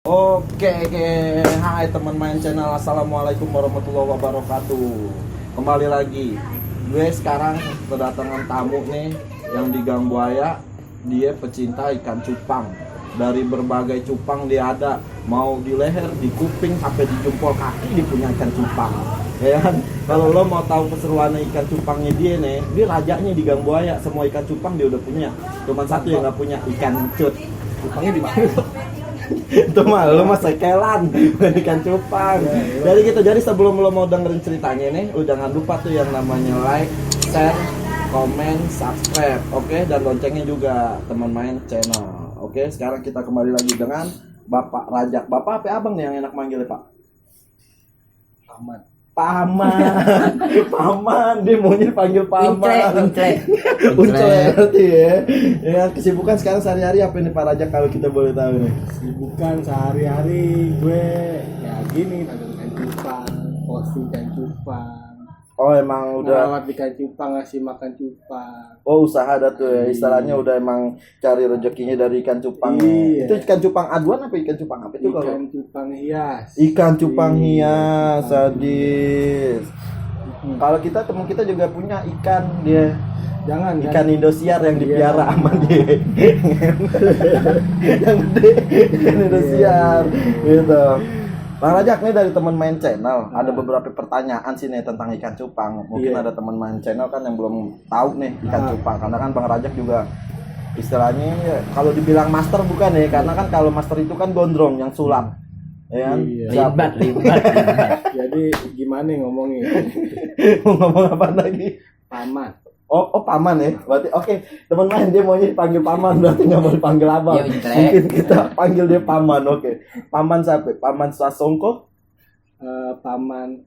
Oke, hai teman main channel, assalamualaikum warahmatullahi wabarakatuh. Kembali lagi, gue sekarang kedatangan tamu nih yang di Gang Buaya. Dia pecinta ikan cupang. Dari berbagai cupang dia ada, mau di leher, di kuping, sampai di jempol kaki dia punya ikan cupang. Ya kan? Kalau lo mau tahu keseruan ikan cupangnya dia rajanya di Gang Buaya. Semua ikan cupang dia udah punya. Cuman satu yang nggak punya, ikan cut. Cupangnya di mana? Itu mah lu mah sekelan bukan ikan cupang. Jadi sebelum lo mau dengerin ceritanya nih, lu jangan lupa tuh yang namanya like, share, komen, subscribe, oke? Dan loncengnya juga, teman main channel. Oke, sekarang kita kembali lagi dengan Bapak Rajak. Bapak apa abang nih yang enak manggilnya, Pak? Paman, dia maunya dipanggil paman. Uncle berarti ya. Ya, kesibukan sekarang sehari-hari apa nih Pak Rajak kalau kita boleh tahu nih? Kesibukan sehari-hari gue ya gini, ikan cupang, posting ikan cupang. Oh, emang udah merawat ikan cupang, ngasih makan cupang. Oh, usaha ada tuh ya. Istilahnya udah emang cari rezekinya dari ikan cupang. Iya. Itu ikan cupang aduan apa ikan cupang apa itu kalau? Ikan cupang hias. Ikan cupang hias, sadis. Kalau kita teman kita juga punya ikan dia. Jangan Ikan Indosiar yang dipiara sama dia. Yang gede ikan Indosiar gitu. Bang Rajak nih dari teman main channel, ada beberapa pertanyaan sih nih tentang ikan cupang. Mungkin ada teman main channel kan yang belum tahu nih ikan cupang, karena kan Bang Rajak juga istilahnya ya, kalau dibilang master bukan ya, karena kan kalau master itu kan gondrong yang sulap. Ya kan? Iya. Libat. Jadi gimana ngomongnya? Mau ngomong apa lagi? Paman. Oh paman ya. Berarti oke, teman main dia maunya dipanggil paman, berarti nggak mau dipanggil abang. Iya, Mungkin kita panggil dia paman. Oke. Paman siapa? Paman Sasongko? Paman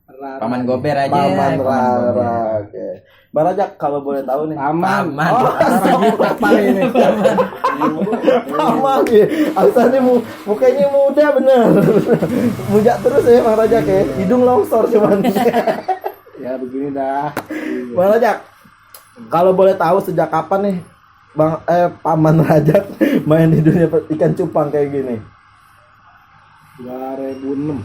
Rara. Paman Gober aja. Paman Gober. Rara. Oke. Bang Rajak kalau boleh tahu nih. Paman. Oh, Apa ini? paman ya. Alasannya mukanya muda bener. Muda terus ya Bang Rajak ya. Hidung longsor cuman. Ya begini dah. Bang Rajak, kalau boleh tahu sejak kapan nih Paman Rajak main di dunia ikan cupang kayak gini? 2006.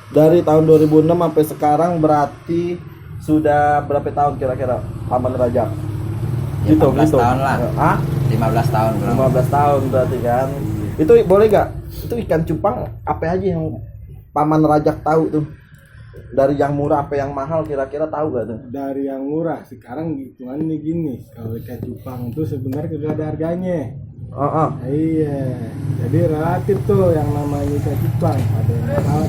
Dari tahun 2006 sampai sekarang berarti sudah berapa tahun kira-kira Paman Rajak? Ya, 15 tahun lah. Hah? 15 tahun belum. 15 tahun berarti kan. Itu boleh gak? Itu ikan cupang apa aja yang Paman Rajak tahu tuh? Dari yang murah apa yang mahal kira-kira tahu gak tuh? Dari yang murah sekarang hitungannya gini, kalau ikan cupang itu sebenarnya gak ada harganya. Iya, jadi relatif tuh yang namanya ikan cupang, ada yang mahal,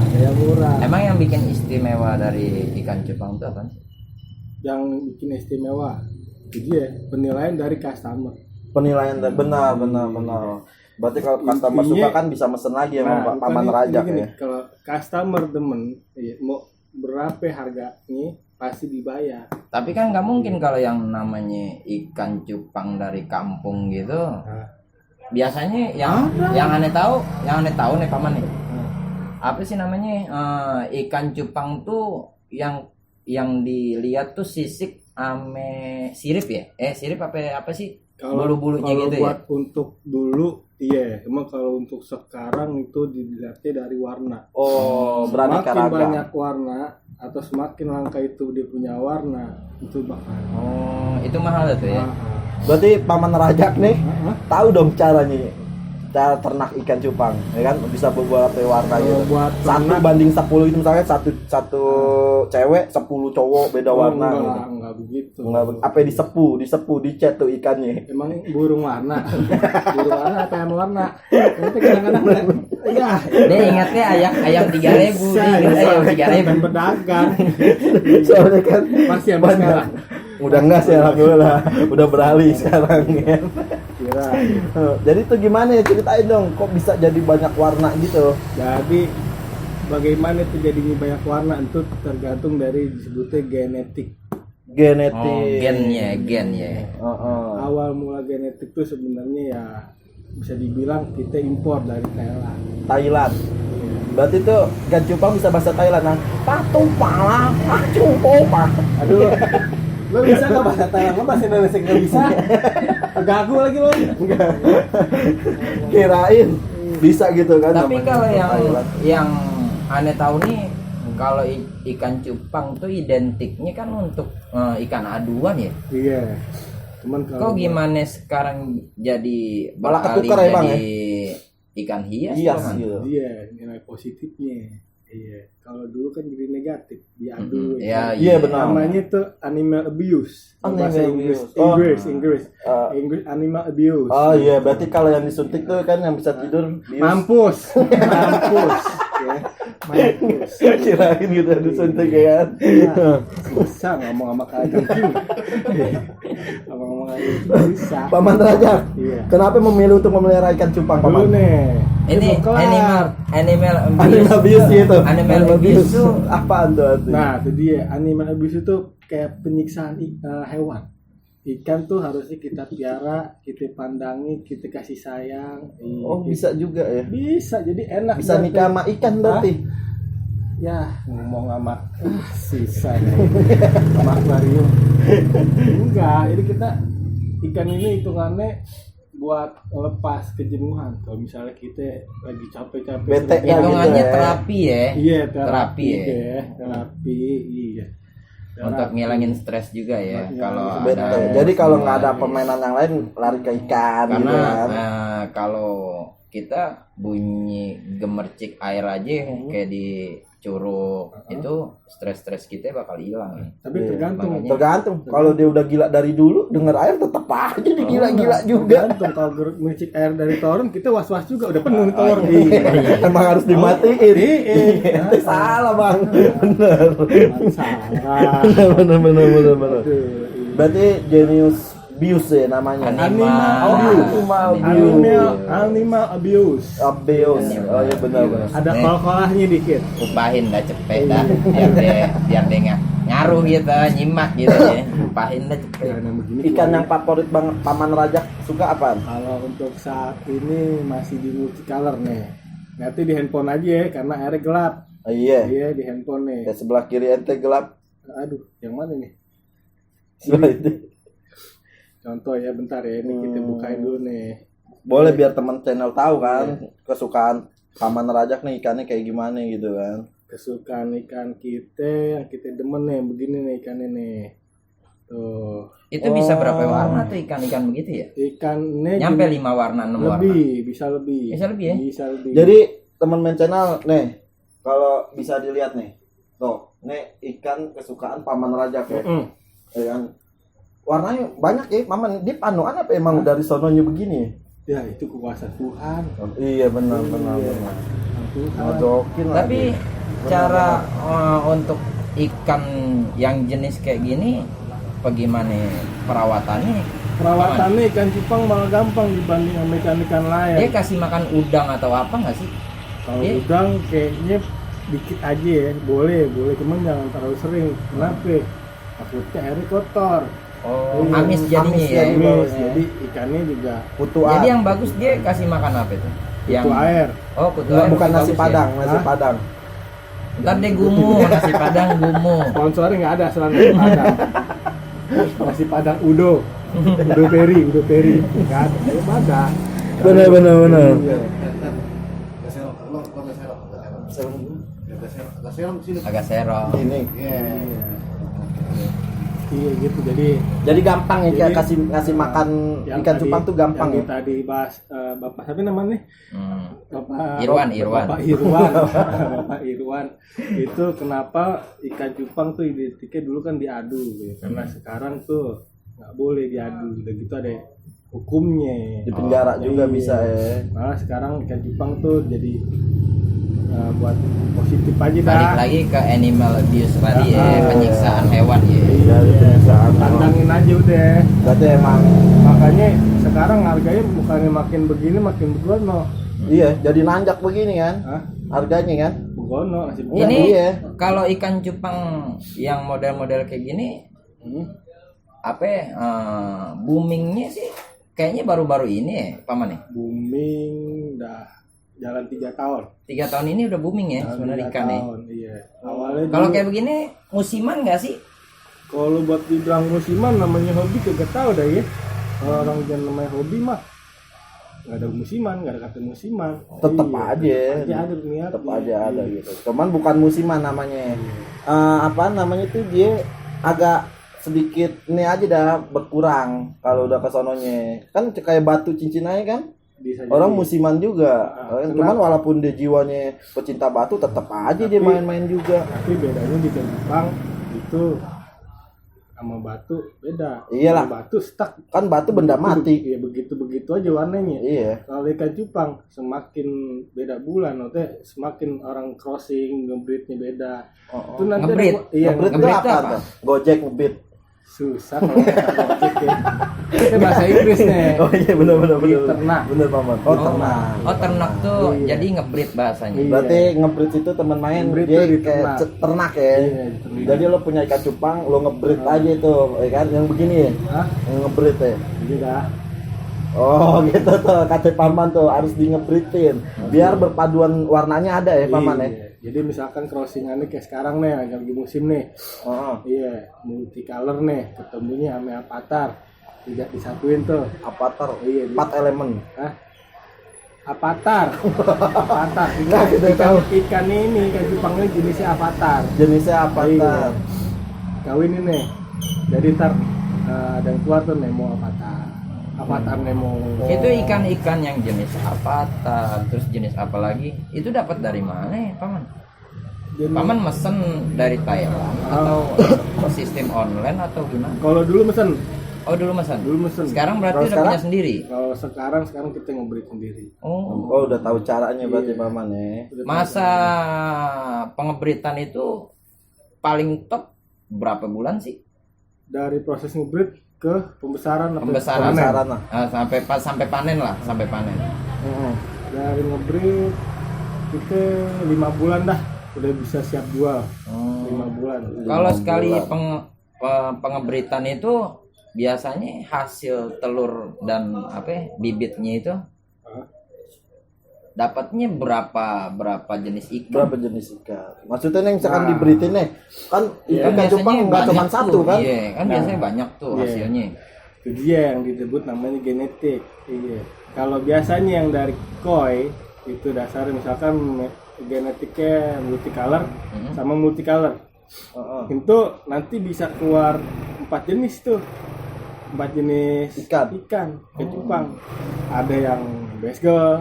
ada yang murah. Emang yang bikin istimewa dari ikan cupang itu apa? Yang bikin istimewa itu ya penilaian dari customer. Penilaian benar. Berarti kalau customer suka kan bisa mesen lagi sama Pak Paman Rajak gini, ya. Kalau customer demen, ya, mau berapa harganya pasti dibayar. Tapi kan nggak mungkin kalau yang namanya ikan cupang dari kampung gitu. Biasanya yang aneh tahu nih Paman nih. Apa sih namanya ikan cupang tuh yang dilihat tuh sisik ame sirip ya? Sirip apa sih? Bulu-bulunya gitu buat ya? Untuk dulu iya, cuma kalau untuk sekarang itu dilihatnya dari warna. Oh, berarti semakin karagam. banyak warna atau semakin langka itu dia punya warna, itu bakal. Oh, itu mahal tuh ya. Berarti Paman Rajak nih tahu dong cara ternak ikan cupang, ya kan? Bisa beberapa warna gitu. Buat 1:10 itu misalnya satu cewek 10 cowok beda warna gitu. Enggak begitu. Apa disepu, dicet tuh ikannya. Emang burung warna. Burung warna apa yang warna? Nanti kadang-kadang ya. Dia ingatnya ayam 3.000, ayam 3.000 pedagang. Soalnya kan Masih yang sekarang. udah enggak sih alhamdulillah, udah beralih sekarang ya. Kira. Jadi tuh gimana ya, ceritain dong, kok bisa jadi banyak warna gitu? Jadi bagaimana itu jadinya banyak warna itu tergantung dari disebutnya genetik. Gen ya. Awal mula genetik itu sebenarnya ya bisa dibilang kita impor dari Thailand. Berarti tuh ikan cupang bisa bahasa Thailand, patu pala, pak. Aduh, lo bisa nggak bahasa Thailand? Lo bahasa Indonesia nggak bisa? Gagu lagi lo. Kirain bisa gitu kan. Tapi namanya kalau Thailand. yang aneh tahu nih, kalau ikan cupang tuh identiknya kan untuk ikan aduan ya. Iya. Cuman Kok gimana sekarang jadi Malah beralih ketukar ya, Bang, jadi ikan hias? hias Bang? gitu. Iya, nilai positifnya. Iya. Kalau dulu kan jadi negatif, diadu. Ya, Iya, benar. Namanya tuh animal abuse. Animal Bahasa Inggris. abuse. Oh. Inggris. Inggris animal abuse. Oh iya, berarti kalau yang disuntik tuh kan yang bisa tidur bius. Mampus. Mampus. Ya. Mampus. Kirain gitu disuntik ya kan. Susah ngomong sama kalian. Ngomong sama kalian susah. Paman Raja, Iya. kenapa memilih untuk memelihara ikan cupang, Dulu Paman? nih. Ini mau kelar. animal Animal abuse itu. Animal abuse itu apaan tuh artinya? Nah, itu dia. Animal abuse itu kayak penyiksaan hewan. Ikan tuh harusnya kita piara, kita pandangi, kita kasih sayang. Oh, bisa juga ya. Bisa, jadi enak. Bisa berarti. nikah sama ikan berarti. Ya, ngomong sama sisa nih. Sama akuarium. Enggak, jadi kita ikan ini hitungannya buat lepas kejenuhan. Kalau misalnya kita lagi capek-capek Bete kerja, hitungannya gitu ya. terapi ya. Iya, Terapi ya. Terapi, iya. Untuk ngilangin stres juga ya. Iya, Kalau Bete. ada Jadi kalau nggak ada iya. permainan yang lain lari ke ikan gitu Karena kan. kalau kita bunyi gemercik air aja kayak di curug itu stres kita bakal hilang. Tapi Iya, tergantung. makanya. Tergantung. Kalau dia udah gila dari dulu, denger air tetap aja dia gila-gila juga. Tergantung kalau mericik air dari toren kita was-was juga udah penuh nih toren. Emang harus dimatiin. Iya. Itu salah, Bang. Bener. Salah. Bener. Aduh, iya. Berarti genius bius ya namanya. Animal Animal abuse. Abuse. Oh iya benar. Ada Nih. kol-kolahnya dikit. Upahin dah cepet dah biar dia ngaruh gitu nyimak gitu ya. Upahin dah cepet. Nah, begini Ikan yang favorit banget Paman Raja suka apaan? kalau untuk saat ini masih di multicolor nih. Nanti di handphone aja ya karena airnya gelap. Oh, iya. Iya di handphone nih. Ya sebelah kiri ente gelap. Aduh, yang mana nih? Sebelah itu. Contoh ya bentar ya ini kita bukain dulu nih. Boleh biar teman channel tahu kan kesukaan Paman Rajak nih ikannya kayak gimana gitu kan. Kesukaan ikan kita yang kita demen nih begini nih ikannya nih. Tuh. Itu bisa berapa warna tuh ikan-ikan begitu ya? Ikannya Nyampe 5 warna 6 warna. bisa lebih. Bisa lebih ya? Bisa lebih. Jadi teman main channel nih kalau bisa dilihat nih. Tuh, nih ikan kesukaan Paman Rajak ya. Ya kan. Warnanya banyak ya, Paman. Dia panuan apa emang dari sononya begini? Ya itu kuasa Tuhan. Oh, iya benar. Tuhan. Ngojokin Tapi lagi. cara untuk ikan yang jenis kayak gini bagaimana perawatannya? Perawatannya ikan cupang malah gampang dibanding sama ikan-ikan lain. Dia kasih makan udang atau apa nggak sih? Kalau Iya. udang kayaknya dikit aja ya, boleh, cuman jangan terlalu sering. Kenapa? Takutnya airnya kotor. Oh, Iya. amis jadinya Amis ya. jadi. Amis, bawahnya. jadi ikannya juga Kutu Jadi air. yang bagus dia kasih makan apa itu? Yang kutu air. Oh, kutu Enggak, air bukan itu nasi bagus padang, ya? nasi Hah? padang. Ntar deh gumu, nasi padang gumu. Sponsornya nggak ada selain nasi padang. Nasi padang Udo Peri. Nggak ada, belum ada. Benar. Iya. Agak serong. Ini. Iya gitu, Jadi gampang ya kayak Jadi, ngasih makan yang ikan tadi- cupang tuh gampang yang ya. tadi bahas Bapak siapa namanya? Hmm. Bapak Irwan. Bapak Irwan itu kenapa ikan cupang tuh identiknya dulu kan diadu gitu. Karena sekarang tuh nggak boleh diadu, udah gitu ada hukumnya. Di penjara juga Iya. bisa ya. Malah sekarang ikan cupang tuh jadi buat positif aja dah. Balik lagi ke animal abuse tadi ya, Ah. penyiksaan hewan ya. Iya, penyiksaan. Tantangin aja udah. Berarti emang Makanya sekarang harganya bukannya makin begini makin begono. iya jadi nanjak begini kan Hah? harganya kan. Begono masih begono. Ini Iya. kalau ikan cupang yang model-model kayak gini apa ya, boomingnya sih kayaknya baru-baru ini ya, Paman ya? Booming udah jalan 3 tahun. 3 tahun ini udah booming ya Jalan sebenarnya 3 ikan ya. tahun, iya. Awalnya Kalau dulu- kayak begini musiman nggak sih? kalau buat dibilang musiman namanya hobi kagak tahu dah ya. Kalau orang jangan namanya hobi mah nggak ada musiman, nggak ada kata musiman. Tetep Iya, aja. Pasti ada niatnya. Tetep aja ada Iya. gitu. Cuman bukan musiman namanya. Apa namanya tuh dia agak sedikit ini aja dah berkurang kalau udah ke sononya. Kan kayak batu cincin aja kan. Bisa Orang jadi. musiman juga. Cuman walaupun dia jiwanya pecinta batu tetap aja dia Tapi- main-main juga. Tapi bedanya di Jepang itu sama batu beda. Iyalah. Kalau batu stuck. Kan batu benda mati. Iya begitu aja warnanya. Iya. Kalau ikan cupang semakin beda bulan, maksudnya semakin orang crossing ngebreednya beda. Itu nanti Ngebreed? iya Ngebreed itu ngebreed apa? itu apa? Tuh? Gojek ngebreed. susah kalau kata Gojek ya. Itu bahasa Inggris nih. Oh iya benar Di ternak. Benar paman. Oh ternak. Oh ternak tuh Iya. jadi ngebreed bahasanya. Iya. Berarti ngebreed itu teman main Ngebreed dia tuh di kayak ternak. ternak ya. Iya, di ternak. Jadi lo punya ikan cupang, lo ngebreed aja itu, ya kan? Yang begini ya, Hah? yang ngebreed ya. Jadi dah. Oh gitu tuh, kata paman tuh harus di ngebreedin, biar berpaduan warnanya ada ya paman ya. Iya. Jadi misalkan crossingannya kayak sekarang nih, lagi musim nih. Oh, Iya, multicolor nih, ketemunya sama avatar. Tidak disatuin tuh. avatar, Iya, 4 elemen. Hah? Avatar. Avatar. Nggak, kita tahu. Ikan ini, ikan cupangnya jenisnya avatar. Jenisnya avatar. Kawin ini. Jadi ntar ada yang keluar tuh Nemo avatar. Avatar Nemo. Itu ikan-ikan yang jenis avatar, terus jenis apa lagi? Itu dapat dari mana ya, Paman? Jadi, Paman mesen dari Thailand atau sistem online atau gimana? kalau dulu mesen. Oh dulu mesen. Dulu mesen. Sekarang berarti Kalau udah sekarang? punya sendiri. Kalau sekarang kita ngebreed sendiri. Oh, Oh udah tahu caranya berarti Iya. paman ya. Udah masa pengebritan itu paling top berapa bulan sih? dari proses ngebreed ke pembesaran atau Pembesaran. panen. Saran lah. Sampai panen lah, sampai panen. Dari ngebreed kita 5 bulan dah udah bisa siap jual. 5 bulan. Kalau sekali bulan. pengebritan itu biasanya hasil telur dan apa ya, bibitnya itu Hah? dapatnya berapa jenis ikan? Berapa jenis ikan? Maksudnya yang misalkan Nah. diberitin nih, kan Iya, ikan cupang nggak banyak cuma tuh. satu kan? Iya, kan Nah. biasanya banyak tuh Iya. hasilnya. Itu dia yang disebut namanya genetik. Iya. Kalau biasanya yang dari koi itu dasarnya misalkan genetiknya multicolor sama multicolor. Heeh. Itu nanti bisa keluar 4 jenis tuh. 4 jenis Ikan. ikan cupang. Ada yang basgel,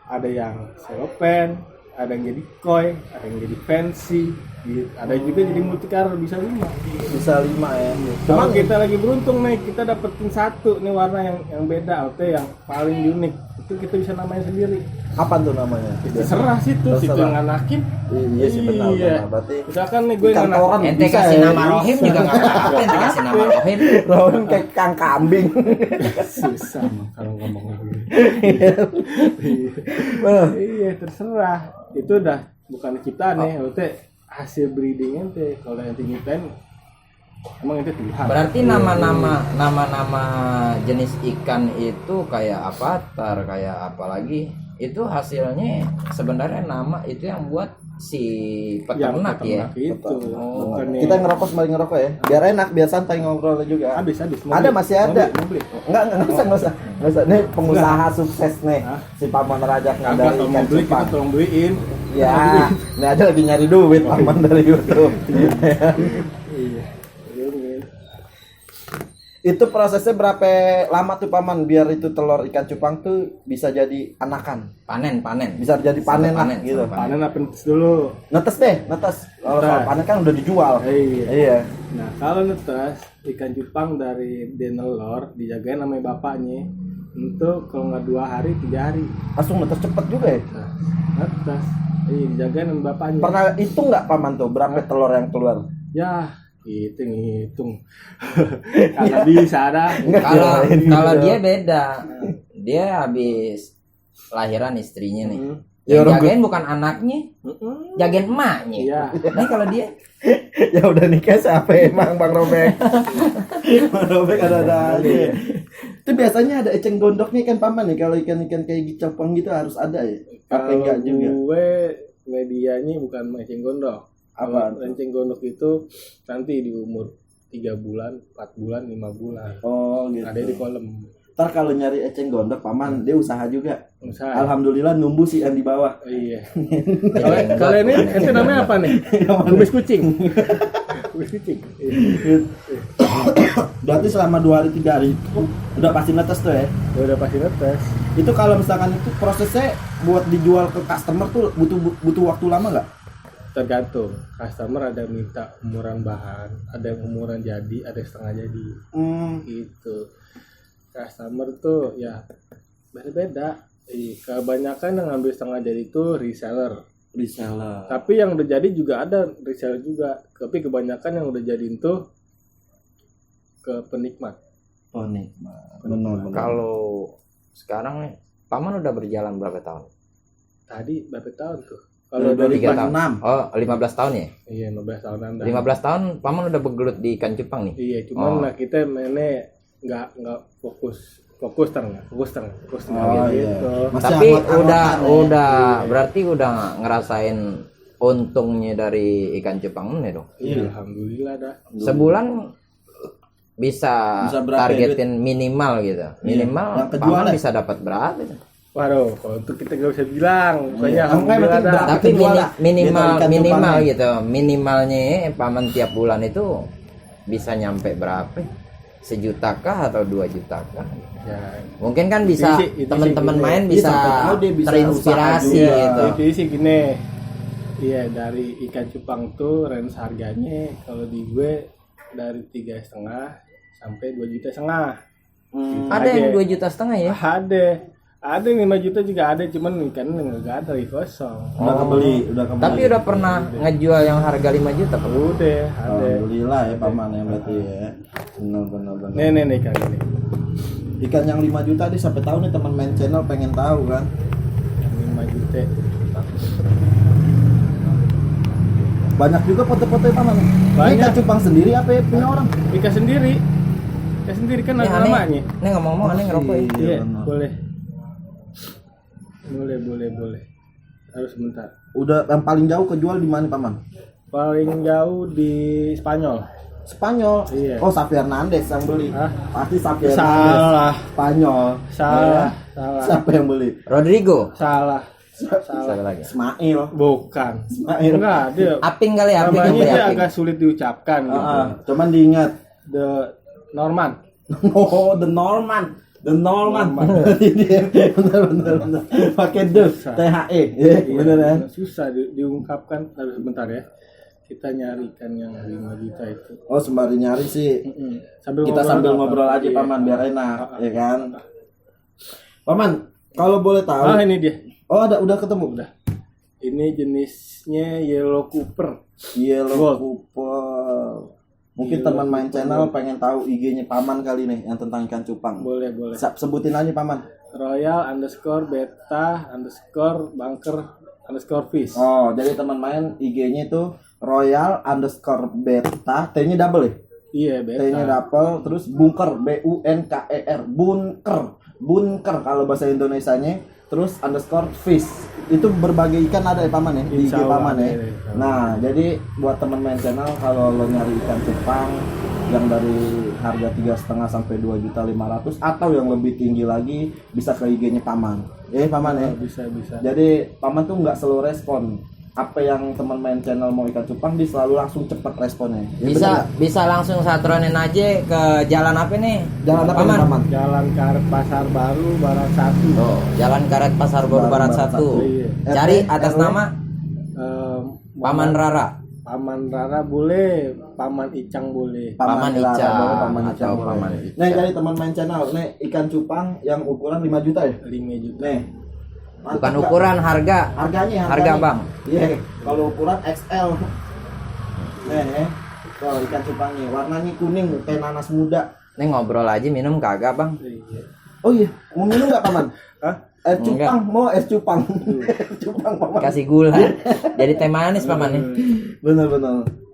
ada yang selopen, ada yang jadi koi, ada yang jadi fancy, gitu. Ada juga jadi multicolor bisa 5. Bisa 5 ya. Kalau Cuman kita lagi beruntung nih, kita dapetin satu nih warna yang beda, atau yang paling unik, itu kita bisa namain sendiri. apa tuh namanya? Terserah situ, situ Terserah. yang nganakin. Iya sih benar. Iya. benar. Berarti Misalkan nih gue ikan nganakin. toran Ente bisa kasih ya? nama Rohim juga nggak apa-apa, ente kasih nama Rohim. Rohim kayak kang kambing. Susah mah kalau ngomong begini. Eh, Iya terserah. Itu udah bukan ciptaan nih, maksudnya hasil breeding ente. Kalau yang nyiptain, emang ente Tuhan. Berarti nama-nama jenis ikan itu kayak avatar, kayak apa lagi? Itu hasilnya sebenarnya nama itu yang buat si peternak ya. Itu. Oh, Bukan kita yang- ngerokok sembari ngerokok ya. Biar enak, biar santai ngobrol juga. habis. Ada, masih ada. Mau beli. Enggak usah. Nih pengusaha sukses nih. Hah? Si Paman Rajak Kagak, dari kalau ikan mau beli kita cupang. tolong beliin. Ya, ini aja lagi nyari duit Paman dari YouTube. Iya. Itu prosesnya berapa lama tuh Paman biar itu telur ikan cupang tuh bisa jadi anakan? Panen. Bisa jadi panen lah Panen, gitu. sampai Panen apa netes dulu? Netes deh, netes. Kalau Netes. soal panen kan udah dijual. Iya. Iya. Nah kalau netes ikan cupang dari denelor dijagain sama bapaknya untuk kalau nggak 2 hari 3 hari. Langsung netes cepet juga ya. Nah, netes. Iya dijagain sama bapaknya. Pernah hitung nggak Paman tuh berapa telur yang keluar? Ya hitung. Karena bisa ada. Kalau Kirain kalau gitu. dia beda. Dia habis lahiran istrinya nih. Hmm. Ya, Yang orang jagain bukan anaknya, Mm-mm. jagain emaknya. Iya. Nah kalau dia Ya udah nikah siapa emang Bang Robek? Bang Robek ada aja. Itu biasanya ada eceng gondoknya kan Paman nih kalau ikan-ikan kayak cupang gitu harus ada ya. Apa Kalau enggak juga? gue medianya bukan mancing gondok. Apa? Kalau mancing gondok itu nanti di umur 3 bulan, 4 bulan, 5 bulan. Oh gitu. Ada di kolam. Ntar kalau nyari eceng gondok paman dia usaha juga. Usaha. Alhamdulillah numbuh sih yang di bawah. Iya. Kalau ini itu namanya apa nih? Kumis kucing. Kumis kucing. Berarti selama 2 hari 3 hari itu udah pasti netes tuh ya. Udah pasti netes. Itu kalau misalkan itu prosesnya buat dijual ke customer tuh butuh waktu lama nggak? Tergantung. Customer ada yang minta umuran bahan, ada yang umuran jadi, ada yang setengah jadi. Gitu. Customer tuh ya beda-beda. Kebanyakan yang ngambil setengah jadi itu reseller. Tapi yang udah jadi juga ada reseller juga. Tapi kebanyakan yang udah jadi itu ke penikmat. Benar. Kalau sekarang nih paman udah berjalan berapa tahun? Tadi berapa tahun tuh? Kalau dari 3 tahun. 6. Oh, 15 tahun ya? Iya, 15 tahunan. 15 tahun paman udah bergelut di ikan cupang nih. Iya, cuman lah kita mainnya nggak fokus tengah Oh, gitu. Masih Tapi anggot-anggotan ya. udah berarti udah ngerasain untungnya dari ikan cupang ini dong. Iya, alhamdulillah dah. Sebulan bisa berapa targetin minimal gitu. Minimal yang kejual paman ya? bisa dapat berapa itu? Waduh, kalau itu kita nggak bisa bilang. Pokoknya Makanya alhamdulillah berarti dah. Tapi kejual lah. minimal Gitu, ikan minimal cupangnya. gitu. Minimalnya paman tiap bulan itu bisa nyampe berapa? 1 juta kah atau 2 juta kah? Ya, Mungkin kan bisa Itu sih teman-teman gini. main Iya, bisa sampai tahu dia bisa terinspirasi usaha juga. gitu. itu sih gini. Iya, dari ikan cupang tuh range harganya kalau di gue dari 3,5 sampai 2,5 juta. Ada yang 2,5 juta ya? Ada yang 5 juta juga ada, cuman ikan nggak ada lagi kosong. Udah kebeli. Tapi udah pernah ngejual yang harga 5 juta Pak? Udah ada. Alhamdulillah ya paman ya berarti ya. Benar. Nih ikan ini. Ikan yang 5 juta nih sampai tahu nih teman main channel pengen tahu kan. Yang 5 juta. Banyak juga foto-foto paman. Banyak. Ini ikan cupang sendiri apa ya punya orang? Ikan sendiri kan Ini ada aneh, namanya. ini ngomong-ngomong aneh ngerokok ya? Iya, benar. boleh. Harus sebentar. Udah yang paling jauh kejual di mana paman? Paling jauh di Spanyol. Spanyol. Iya. Oh, Xavi Hernandez yang beli. Hah? Pasti Xavi Hernandez. Salah. Spanyol. Salah. Siapa yang beli? Rodrigo? Salah. Siapa lagi? Ismail. Bukan. Ismail. Enggak, dia Aping kali ya? Aping namanya yang beli dia Aping. agak sulit diucapkan gitu. Cuman diingat. The Norman. Oh, the Norman. Benar. Pakai the THE. Iya, Bener ya. susah diungkapkan. Harus sebentar ya. Kita nyarikan yang 5 juta itu. Oh, sembari nyari sih. Kita sambil ngobrol aja Iya. paman biar enak, ya kan? Paman, kalau boleh tahu. Ah, ini dia. Oh, udah ketemu. Udah. Ini jenisnya Yellow Cooper. Yellow Cooper. Mungkin Yellow teman main Cooper. channel pengen tahu IG-nya paman kali nih yang tentang ikan cupang. Boleh. Sebutin aja paman. Royal_beta_bunker_fish. Oh, jadi teman main IG-nya itu Royal_beta, T-nya double ya? Iya, T-nya beta. double, terus bunker, BUNKER, bunker kalau bahasa Indonesianya, terus _fish. Itu berbagai ikan ada ya paman ya di IG Insya Allah paman ya. ada, insya Allah. Nah, jadi buat teman main channel kalau lo nyari ikan cupang yang dari harga 3,5 sampai 2.500.000 atau yang lebih tinggi lagi bisa ke IG-nya paman. Paman ya. Bisa. Jadi paman tuh nggak selalu respon. Apa yang teman main channel mau ikan cupang dia selalu langsung cepet responnya. Ya, bener Bisa langsung satronin aja ke jalan apa nih? nggak? Jalan apa nih, Paman? paman? Jalan Karet Pasar Baru Barat 1. Oh, Jalan Karet Pasar Baru Barat 1. Iya. Cari RT, atas RW. nama Paman Rara. Paman Rara boleh, Paman Icang boleh. Paman Lara, Icang boleh, Paman atau Icang boleh. Paman Icang. Nih jadi teman main channel, nih ikan cupang yang ukuran 5 juta ya? 5 juta. Nih. Bukan Mantap nggak? ukuran, harga. Harganya. Harga, Bang. Iya, kalau ukuran XL. Nih, kalau ikan cupangnya warnanya kuning kayak nanas muda. Nih ngobrol aja minum kagak, Bang? Iya. Oh iya, mau minum nggak paman? Hah? Es cupang, mau es cupang. Es cupang paman. Kasih gula. Jadi teh manis Paman nih. Bener.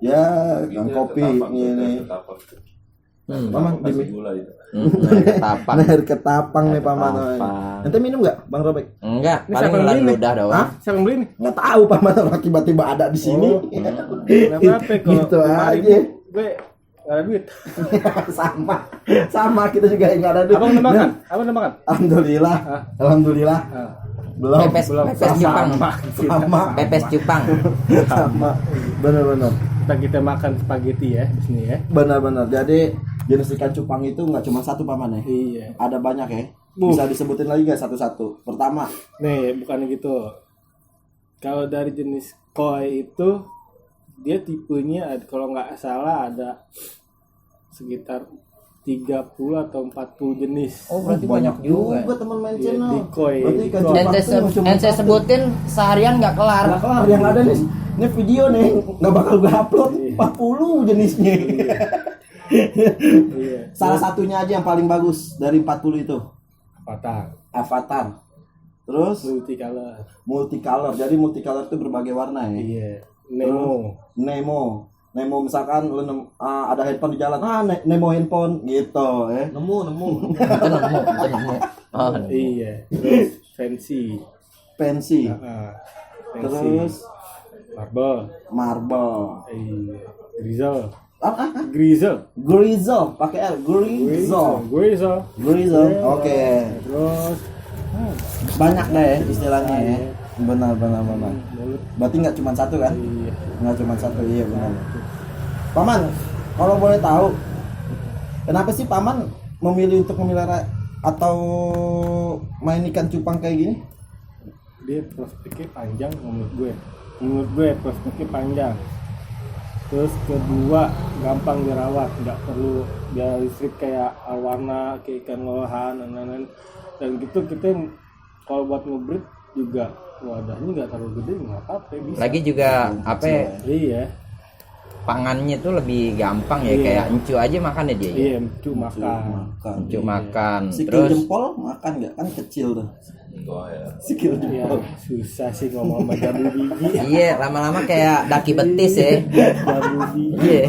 Ya, yang kopi ini. Paman demi. Tapak. Air ketapang nih paman. Ketapang. Nanti minum nggak, Bang Robek? Enggak, Ini paling siapa yang ngelan beli nih? ludah doang. Hah? Siapa yang beli nih? Nggak tahu paman, orang tiba-tiba ada di sini. Oh. Kenapa kalau Gitu 5.000 aja. gue Nggak ada duit. Sama kita juga nggak ada duit. Abang udah makan? Abang udah makan? Alhamdulillah. Alhamdulillah. Belum. Pepes cupang. Sama. Pepes cupang. Sama. Benar-benar. Kita makan spaghetti ya di sini ya. Benar-benar. Jadi jenis ikan cupang itu nggak cuma satu paman ya. Iya. Ada banyak ya. Bisa disebutin lagi nggak satu-satu? Pertama. Nih, bukan gitu. Kalau dari jenis koi itu dia tipenya kalau nggak salah ada sekitar 30 atau 40 jenis. Oh, berarti banyak juga. Teman main Iya, channel. di koi. Berarti ikan Di koi. cupang itu cuma Ente satu. sebutin seharian nggak kelar. Nah, kelar yang ada nih. Ini video nih nggak bakal gue upload 40 jenisnya. Iya. Salah satunya aja yang paling bagus dari 40 itu. Avatar. Terus multicolor. Jadi multicolor itu berbagai warna ya. Iya. Nemo misalkan lu ada handphone di jalan, Nemo handphone gitu ya. Nemu. Itu nemu. Oh, Iya. Terus fancy. Fancy. Terus marble. Iya. Grizzle. Pakai L. Grizzle. Oke. Terus Banyak deh istilahnya ya. Benar. Berarti nggak cuma satu kan? iya. Nggak cuma satu, iya benar. Paman, kalau boleh tahu, kenapa sih Paman memilih untuk memelihara atau main ikan cupang kayak gini? Dia prospeknya panjang menurut gue prospeknya panjang. Terus kedua gampang dirawat, nggak perlu dia listrik kayak arwana, kayak ikan lohan dan lain-lain. Dan gitu kita kalau buat ngebreed juga wadahnya nggak terlalu gede, nggak apa-apa bisa. lagi juga apa ya, Iya. pangannya tuh lebih gampang ya, Iya. kayak encu aja makan ya dia. Iya, encu makan. Encu makan. Sikil Terus jempol makan nggak? Kan kecil tuh. Sikil Ya, jempol. susah sih ngomong sama jambu biji. iya, lama-lama kayak daki betis ya. Jambu biji. Iya.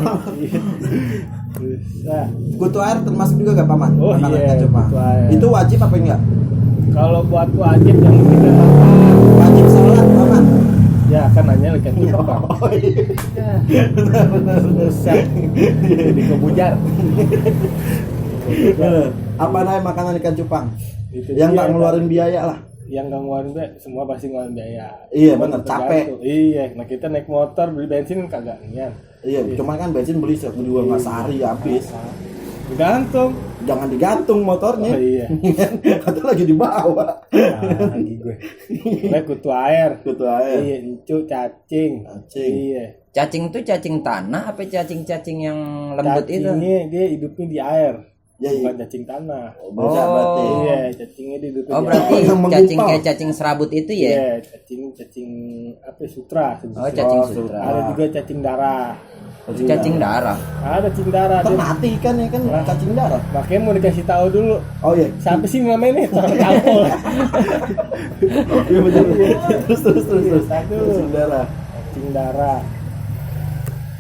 Susah. Kutu air termasuk juga gak Paman? Oh, Makanan iya, ikan cupang. kutu air. Itu wajib apa enggak? Kalau buat wajib yang kita makan, Wajib sholat Paman. ya kan nanya ikan cupang. Oh iya. Benar. Susah. Jadi kebujar. Apa namanya makanan ikan cupang? Itu Yang dia, nggak ngeluarin biaya lah. yang nggak ngeluarin biaya, semua pasti ngeluarin biaya. Iya, Cuman bener, tergantung. capek. Iya, nah kita naik motor beli bensin kagak nian. Iya, cuma kan bensin beli dua nggak sehari habis. Tergantung. Jangan digantung motornya. Oh iya. Atau lagi dibawa. Lagi gue. Gue kutu air. Kutu air. Iya, encu, cacing. Iya. Cacing tuh cacing tanah apa cacing-cacing yang lembut itu? Cacingnya dia hidupnya di air. Ya, iya. Bukan cacing tanah. Beda berarti. Iya, cacingnya dia hidupnya Oh, di berarti air. Yang cacing menggumpal. kayak cacing serabut itu ya? Iya, cacing apa sutra. Oh, cacing Oh, sutra. Ada juga cacing darah. Cacing darah. Ada cacing darah. Kan Dia, mati kan ya kan cacing darah. makanya mau dikasih tahu dulu. Oh iya. Siapa sih namanya nih? Orang kampung. Iya betul. Terus. Satu. Cacing darah. Cacing darah.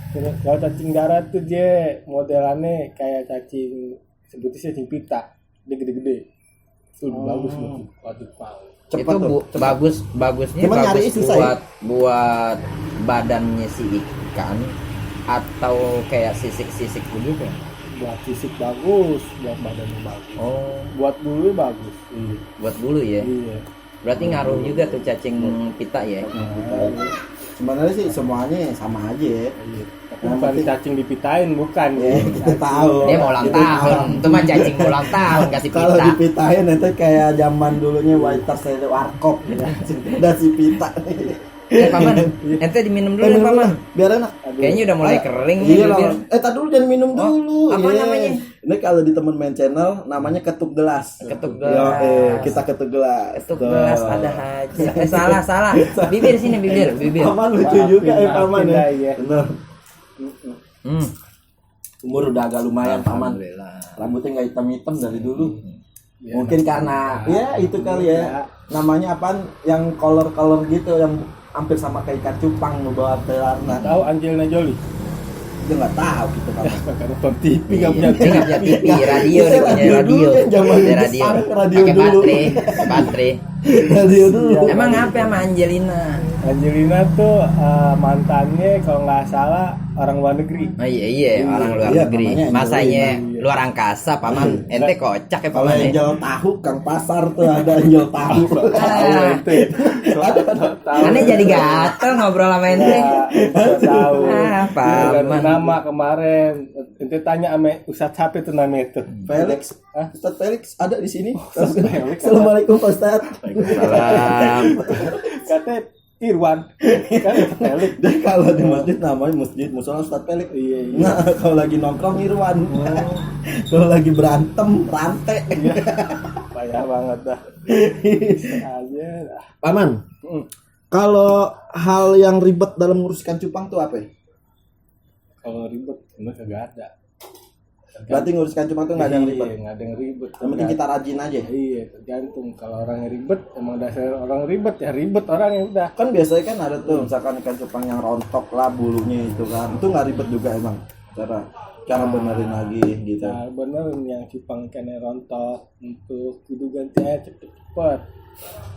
Terus kalau cacing darah tuh dia modelannya kayak cacing, sebutnya cacing pita. Dia gede-gede. Itu lebih bagus buat waktu pang. Cepet Itu tuh. bagusnya Cuman nyari bagus susah ya? buat badannya si ikan atau kayak sisik-sisik begitu. Buat fisik bagus, buat badannya bagus. Oh, Buat bulu bagus. Iya. buat bulu ya. Iya. Berarti ngaruh juga tuh cacing pita ya. Sebenarnya sih semuanya sama aja ya. Iya. Tapi Yang bukan penting- cacing dipitain, bukan ya. Kita tahu. Dia mau ulang Kita tahun. Itu mah cacing mau ulang tahun kasih Kalau pita. dipitain nanti kayak zaman dulunya waiters dari warkop gitu. Udah si pita. Paman, ente diminum dulu ya, Paman. Biar enak. Kayaknya udah mulai kering nih Iya bibir. lah. Tadi dulu jangan minum dulu. apa Iya. namanya? Ini kalau di temen main channel namanya ketuk gelas. Ketuk Yo, gelas. kita ketuk gelas. Ketuk Tuh. gelas ada haji. Salah. Bibir sini bibir. Paman lucu juga ya Paman ya. Iya. Bener. Hmm. Umur udah agak lumayan Paman. Alhamdulillah. Rambutnya nggak hitam-hitam dari dulu. Ya, Mungkin karena ya itu kali ya. Namanya apaan? Yang color-color gitu yang hampir sama kayak ikan cupang ngebawa pelarna. tahu Angelina Jolie? Dia nggak tahu gitu Paman. Kakak nonton TV nggak Iya, punya dia nggak punya TV, radio Itu dia punya radio radio. dulu yang zaman Ada radio. besar, radio Pakai dulu. baterai. Radio dulu. Emang apa sama Angelina? Angelina tuh mantannya kalau nggak salah orang luar negeri. Oh iya orang luar Iya, negeri. namanya Masanya Angelina. luar angkasa paman. Ente kocak ya Kalau paman. yang Ya? jual tahu Kang Pasar tuh ada yang jual tahu. Ah, Aneh jadi gatel ngobrol sama ente. Tahu. Ah, Ganti paman. nama kemarin. Ente tanya sama Ustadz siapa itu namanya itu? Felix, Ustadz Felix ada di sini. Felix. Assalamualaikum Pak Ustadz. Salam. Katanya Irwan. Kan itu Felix. Dan kalau di masjid namanya masjid musola Ustadz Felix. Iya. Nah, kalau lagi nongkrong Irwan. Kalau lagi berantem Rante. Payah banget dah. Aja dah. Paman, kalau hal yang ribet dalam ngurus ikan cupang tuh apa ya? Kalau ribet, enggak kagak ada. Berarti ngurus ikan cupang tuh nggak ada yang ribet. Iya, nggak ada yang ribet. Yang penting kita rajin aja. Iya, tergantung. Kalau orang yang ribet, emang dasar orang ribet ya ribet orang yang udah. Kan biasanya kan ada tuh misalkan ikan cupang yang rontok lah bulunya itu kan. Itu nggak ribet juga emang. Cara benerin lagi gitu. Nah, bener yang cupang ikannya rontok untuk kudu ganti air cepet-cepet.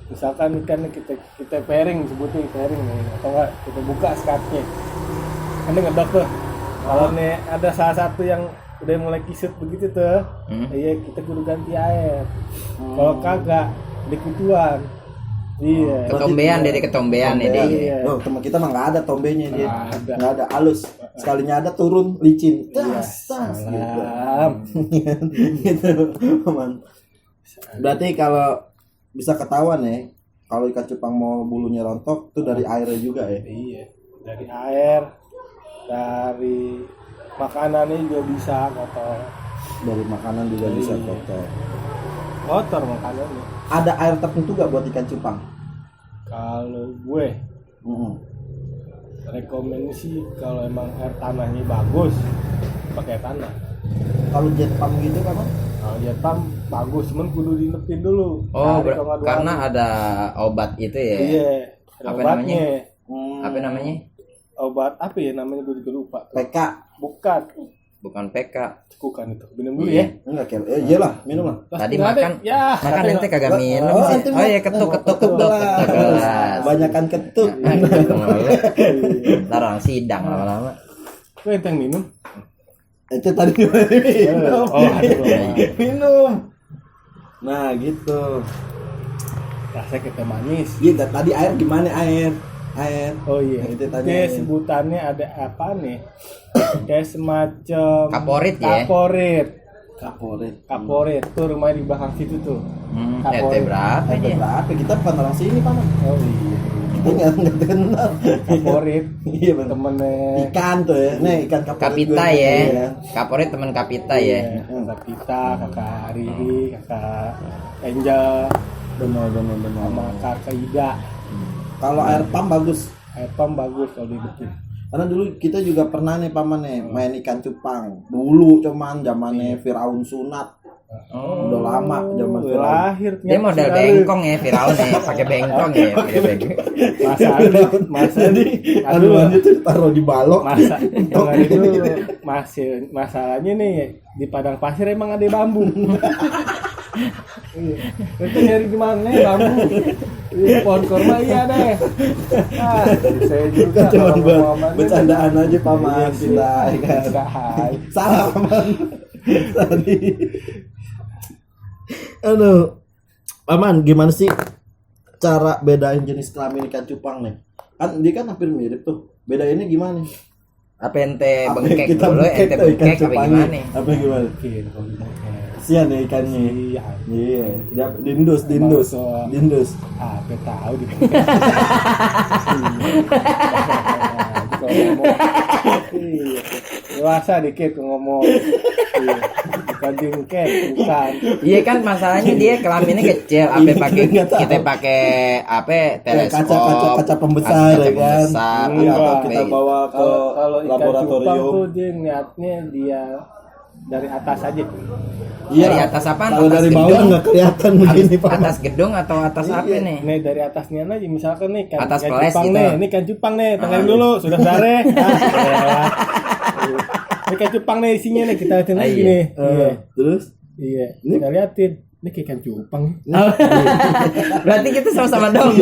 Misalkan ikan kita pairing, sebutin pairing nih, atau enggak kita buka skatnya. Kan ngedok tuh. Kalau nih ada salah satu yang udah mulai kisut begitu tuh, iya kita kudu ganti air. Kalau kagak dikutuan. Iya. Ketombean dari ketombean ya dia. Iya. Oh, teman kita mah nggak ada tombenya dia. Nggak ada. Nggak ada halus. Sekalinya ada turun licin. Iya. Tas gitu. Salam. Gitu, Paman. Berarti kalau bisa ketahuan ya, kalau ikan cupang mau bulunya rontok tuh dari airnya juga ya. Iya, dari air, dari makanannya juga bisa kotor. Dari makanan juga bisa Iya. kotor. Kotor makanannya. Ada air tertentu gak buat ikan cupang? Kalau gue rekomend sih kalau emang air tanahnya bagus pakai tanah. Kalau jet pump gitu kan? Kalau jet pump bagus, cuman kudu dinepin dulu. Oh, Sehari kalau nggak 2 karena hari. ada obat itu ya. Iya, ada Apa obatnya. Apa namanya? Obat apa ya namanya gue juga lupa. PK. Bukan, Bukan PK. cekukan itu. Minum dulu ya. Enggak kira. Iyalah, minum lah. Tadi Nggak ada. makan Ya, makan katanya ente kagak minum Oh, sih. ente Oh iya mah- ketuk gelas. Banyakan ketuk. Gitu mulu. Ntar orang sidang lama-lama. Gue yang minum. Itu tadi minum. Oh, aduh. Minum. Nah, gitu. Rasanya kayak teh manis. Gitu, tadi air gimana air? Air. Oh iya, Nah, itu tanya. kayak sebutannya ada apa nih? Kayak semacam Kaporit ya? Kaporit. Tuh rumahnya di belakang situ tuh. Ente berapa Ada dia? berapa? Kita bukan orang sini, Paman. Oh iya. Kita nggak kenal. Kaporit. Iya, benar. Temennya Ikan tuh ya. Nih, ikan kaporit. Kapita gue. ya. Iya. Kaporit teman Kapita ya. Kakak Pita, kakak Riri, kakak Angel, Benar. sama kakak Ida. Kalau air pump bagus. Air pump bagus kalau dibikin. Karena dulu kita juga pernah nih Paman nih main ikan cupang. Dulu cuman zamannya Firaun sunat. Udah lama zaman Udah Firaun. lahir. Dia model bengkong ya, viral nih, pakai bengkong ya, pakai bengkong. Masa Jadi aduannya tuh taruh di balok. masa yang ada itu masalahnya nih di padang pasir emang ada bambu. Iya. Itu nyari di mana bambu? Iya, pohon kurma iya deh. Saya juga Kan cuma kalau ngomong bercandaan aja Paman. Iya sih. Silai kan. Silai. Salah Paman. Tadi. Aduh. Paman, gimana sih cara bedain jenis kelamin ikan cupang nih? Kan dia kan hampir mirip tuh. Bedainnya gimana nih? Apa ente Apa bengkek kita dulu, bengkek ente tuh ikan bengkek apa cupangnya? gimana? Apa gimana? Oke, kalau gitu. Kasihan ya ikannya. Iya. Iya, dindus. Apa tahu di Kalau ngomong, iya. Dewasa dikit ngomong. Iya. Bukan jengket, bukan. Iya kan masalahnya dia kelaminnya kecil, apa Iya, pakai nggak tahu. kita pakai apa teleskop, kaca pembesar kaca ya kan. pembesar, Iya, atau atau apa kita gitu. bawa ke Kalau ikan cupang laboratorium. tuh dia niatnya dia dari atas aja. Iya, Dari atas apaan? kalau Atas dari gedung? bawah nggak kelihatan begini Pak. Atas gedung atau atas apa Iya. nih? Nih dari atasnya aja misalkan nih kan Atas ikan peles cupang gitu. nih, ini ikan cupang nih, tengahin dulu, sudah sare. Ini ikan cupang nih isinya nih kita liatin lagi iya. nih. Iya. Terus Iya, kita liatin. Ini kayak ikan cupang. Berarti kita sama-sama dong.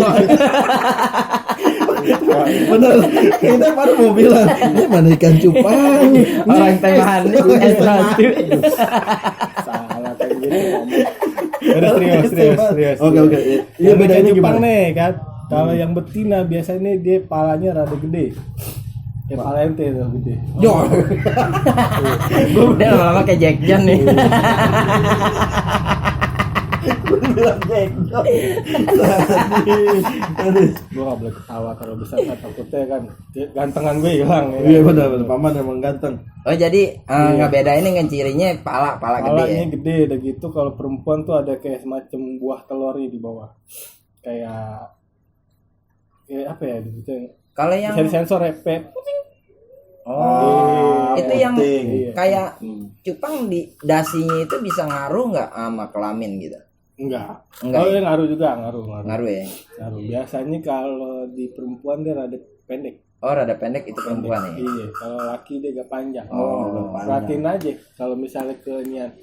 Bener, kita baru mau bilang ini mana ikan cupang. Orang temahan nih S1. Salah kayak gitu ngomong. Udah serius. Oke. Iya bedanya Jepang nih kan. Kalau yang betina biasanya dia palanya rada gede. Kayak pala ente tuh gede. Yo. Dia lama-lama kayak Jack John nih. Bilang jenggot. Gue gak boleh ketawa kalau besar kan takutnya kan gantengan gue hilang ya. Iya benar, paman emang ganteng. Oh jadi ngebedain kan cirinya pala gede. Palanya gede, udah gitu kalau perempuan tuh ada kayak semacam buah telur di bawah. Kayak apa ya gitu. Kalau yang Bisa disensor ya, Pep. itu yang Iya. kayak cupang di dasinya itu bisa ngaruh nggak sama kelamin gitu? Enggak. Enggak Oh, ya? iya, ngaruh juga, ngaruh. Ngaruh ya? Ngaruh. Biasanya kalau di perempuan dia rada pendek. Oh rada pendek itu perempuan ya? Iya, kalau laki dia agak panjang. Oh, Perhatiin aja kalau misalnya ke niat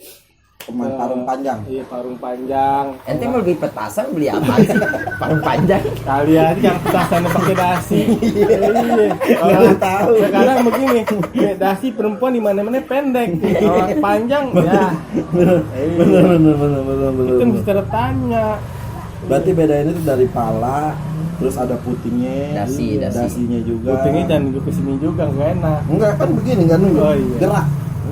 Parung panjang. Iya, parung panjang. Ente mau beli petasan beli apa sih? Parung panjang. Kalian yang petasannya pakai dasi. Iya. Kalau tahu. Sekarang begini, ya, dasi perempuan di mana-mana pendek. Kalau panjang ya. Bener. Itu mesti tanya. Berarti bedain itu dari pala, terus ada putingnya, Dasi. dasinya juga. Putingnya jangan nunggu kesini juga, nggak enak. Enggak kan begini kan nunggu. Oh, iya. Gerak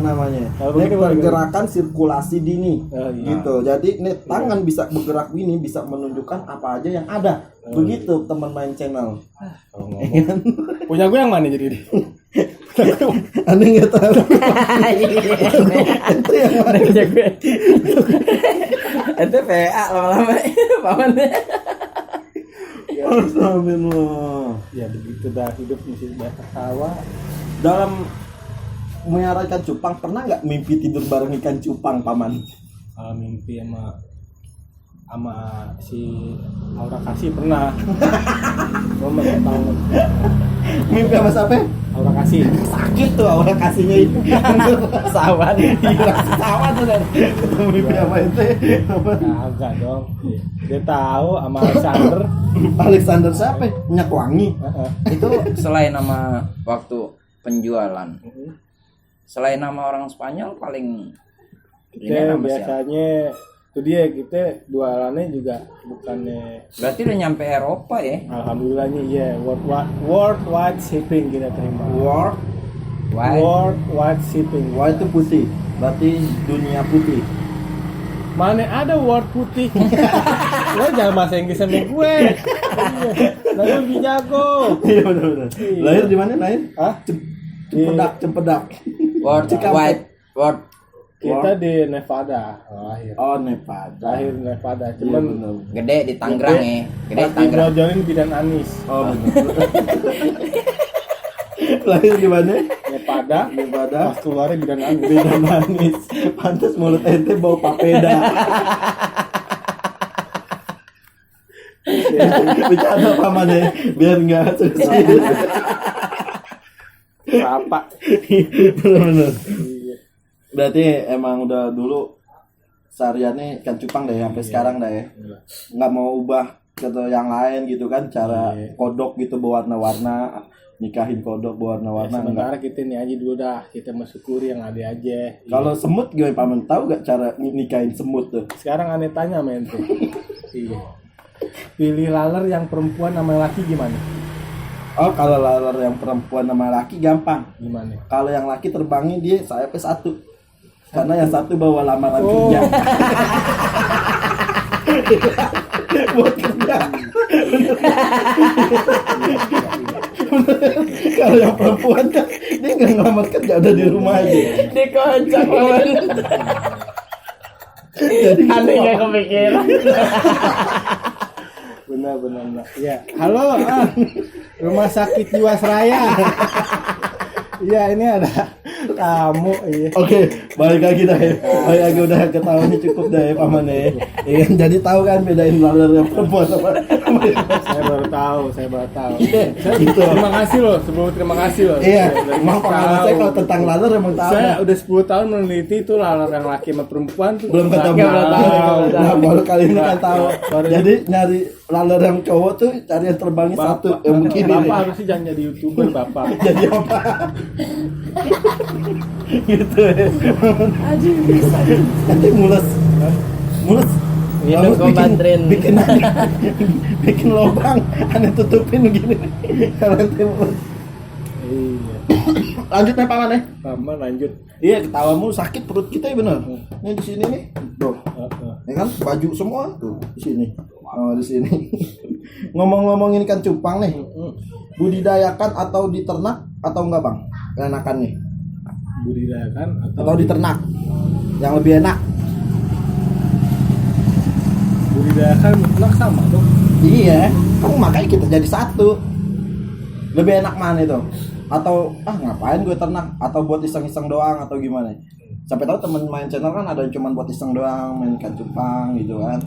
namanya. Kalau Ini begini, pergerakan sirkulasi dini. Oh, iya. Gitu. Jadi ini tangan bisa bergerak ini bisa menunjukkan apa aja yang ada. Begitu teman main channel. Kalau ngomong. Punya gue yang mana jadi deh? Aneh nggak tahu. Itu yang mana gue? Ente PA lama-lama paman. Astagfirullah. Ya begitu dah hidup mesti banyak ketawa. Dalam melihara ikan cupang pernah nggak mimpi tidur bareng ikan cupang paman? Kalau mimpi sama si Aura Kasih pernah. Gue nggak tahu. Mimpi sama siapa? Aura Kasih. Sakit tuh awal kasihnya itu. Sawan. Sawan tuh dan mimpi apa itu? Agak dong. Dia tahu sama Alexander. Alexander siapa? Minyak wangi. Itu selain nama waktu penjualan. Selain nama orang Spanyol paling ini Kita nama siapa? biasanya itu dia kita jualannya juga bukannya Berarti udah nyampe Eropa ya? alhamdulillahnya iya worldwide shipping kita terima. Why? Worldwide shipping. Wah itu putih. Berarti dunia putih. Mana ada word putih? Lo jangan bahasa Inggris sama gue. Lalu lebih jago. Iya benar. Lahir di mana lahir? Hah? Cempedak. Worldwide. Kita di Nevada lahir. Oh Nevada. Lahir Nevada. Iya Cuman benar. Gede di Tangerang ya. Gede di pasti Tangerang. jodohin bidan Anis. Oh benar. Lahir di mana? Nevada. Nevada. Pas keluarnya bidan Anis. Beda manis. Pantas mulut ente bau papeda. Bercanda paman ya, biar nggak serius. Apa? Bener-bener. Iya. Berarti emang udah dulu sehariannya ikan cupang deh sampai sekarang dah ya. Nggak mau ubah ke yang lain gitu kan, cara kodok gitu berwarna-warna, nikahin kodok berwarna-warna. Sementara kita ini aja dulu dah, kita mensyukuri yang ada aja. Kalau semut gimana paman, tahu gak cara nikahin semut tuh? Sekarang aneh tanya sama ente. Iya. Pilih laler yang perempuan sama laki gimana? Oh kalau laler yang perempuan sama laki gampang. Gimana? Kalau yang laki terbangnya dia sayapnya satu. Karena yang satu bawa lamaran kerja. Buat kerja. Kalau yang perempuan kan dia nggak ngelamar kerja, ada di rumah aja. Dikocok paman. Jadi Aneh nggak kepikiran. Benar. Iya. Halo, Rumah Sakit Jiwasraya. Iya, ini ada Kamu iya. Oke, balik lagi dah. Balik lagi udah ketahuan cukup dah ya paman ya. Iya, jadi tahu kan bedain laler yang perempuan sama. Saya baru tahu. Iya, gitu. Terima kasih loh, sebelum terima kasih loh. Iya, Dari emang pengalaman saya tahu. kalau tentang laler emang tahu. Saya udah 10 tahun meneliti itu laler yang laki sama perempuan tuh Belum ketemu. Nggak tahu. Nah, baru kali ini kan tahu. Baru- Jadi nyari laler yang cowok tuh cari yang terbangnya satu yang begini. Bapak nih. harusnya jangan jadi YouTuber Bapak. Jadi apa? Gitu ya. Nanti mules. Minum Bagus Kombantrin. bikin lubang, aneh tutupin begini. Kalau nanti mules. Iya. Lanjut nih paman ya. Tambah lanjut. Iya, ketawa mulu sakit perut kita ya bener. Ini di sini nih. Tuh. Ya kan baju semua tuh di sini. Oh, di sini. Ngomong-ngomongin ikan cupang nih. Budidayakan atau diternak atau enggak, Bang? Enakan nih. Budidayakan Atau diternak. Yang lebih enak. budidayakan ternak sama tuh. Iya, kan makanya kita jadi satu. Lebih enak mana itu? Atau ngapain gue ternak? Atau buat iseng-iseng doang atau gimana? Sampai tahu temen main channel kan ada yang cuma buat iseng doang, main ikan cupang gitu kan.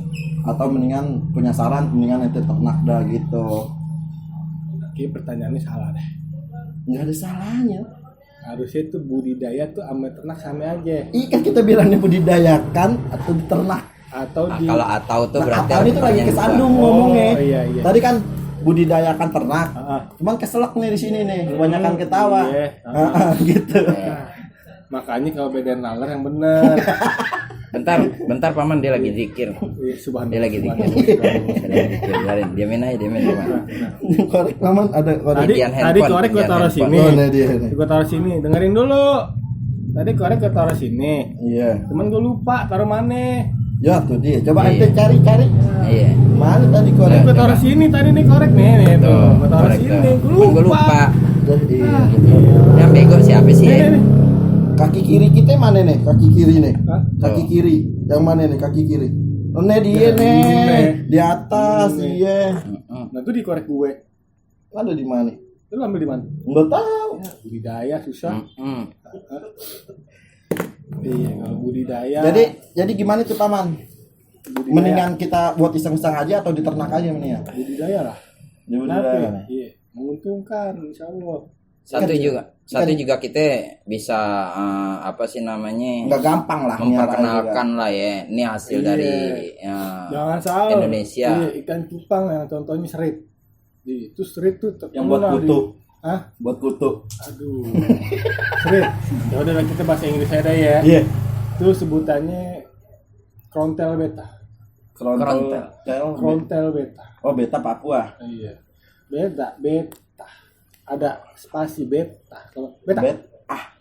Atau mendingan punya saran, mendingan nanti ternak dah gitu. Oke, pertanyaannya salah deh. Nggak ada salahnya. Harusnya tuh budidaya tuh sama ternak sama aja. Kan kita bilangnya budidayakan atau diternak. Atau Nah, di kalau atau tuh Nah, berarti atau itu lagi artinya kesandung Oh, ngomongnya. iya. Tadi kan budidayakan ternak. Ah, Cuman keselak nih di sini nih, kebanyakan ketawa. iya. Gitu. Makanya kalau bedain laler yang bener. bentar paman dia lagi zikir. Iya, subhanallah. Dia lagi zikir. Biarin, diamin aja paman. Korek naman ada korek. Tadi Latihan tadi handphone, korek gue latihan taruh handphone. sini. Oh, nah dia nih. Gue taruh sini. Dengerin dulu. Tadi korek gue taruh sini. Iya. Cuman gue lupa taruh mana. Ya tuh dia. Coba Iya. ente cari-cari. Iya. Mana tadi Tadi korek? gue taruh sini tadi nih korek nih tuh. Gue taruh korek sini. tuh. Gue Gua lupa. lupa. Iya. Yang bego siapa sih ya? Nih. Kaki kiri kita mana nih? Kaki kiri nih. Hah? Kaki Tuh. kiri. Yang mana nih kaki kiri? Oh, nih dia Nah, nih. ini. Di atas, Ini. iya. Nah tuh di korek gue. Ada di mana? Lu ambil di mana? Enggak tahu. Budidaya susah. Mm-mm. Iya, kalau budidaya. Jadi gimana tuh paman? budidaya. Mendingan kita buat iseng-iseng aja atau diternak aja mendingan? Budidaya lah. Di Kenapa? budidaya. Iya, menguntungkan insya Allah. Satu juga kita bisa apa sih namanya? Enggak gampang lah Memperkenalkan lah ya. Ini hasil Iya. dari Jangan salah. Indonesia. Iya, ikan cupang yang contohnya serit. Itu serit tuh yang buat terkenal kutu. Hah? Buat kutu. Aduh. Serit. Ya udah lah, kita bahasa Inggris aja ya. Iya. Itu sebutannya krontel beta. Krontel. Krontel beta. Oh, beta Papua. Iya. Beta. Ada spasi beta. Kalau beta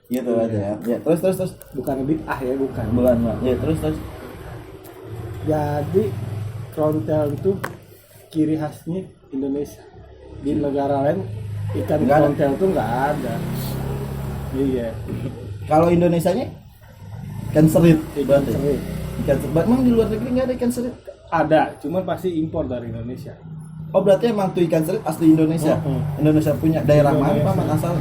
Gitu aja ya. Ya, terus. bukan bit ya, bukan. Bulan, Pak. Ya, terus. Jadi krontel itu ciri khasnya Indonesia. Di negara lain ikan Nggak ada. krontel itu nggak ada. Iya. Kalau Indonesianya ikan serit. Ikan Berarti. serit. Ikan serit. Emang di luar negeri nggak ada ikan serit? Ada, cuman pasti impor dari Indonesia. Oh, berarti emang tuh ikan serit asli Indonesia. Indonesia punya daerah mana Indonesia. paman asal?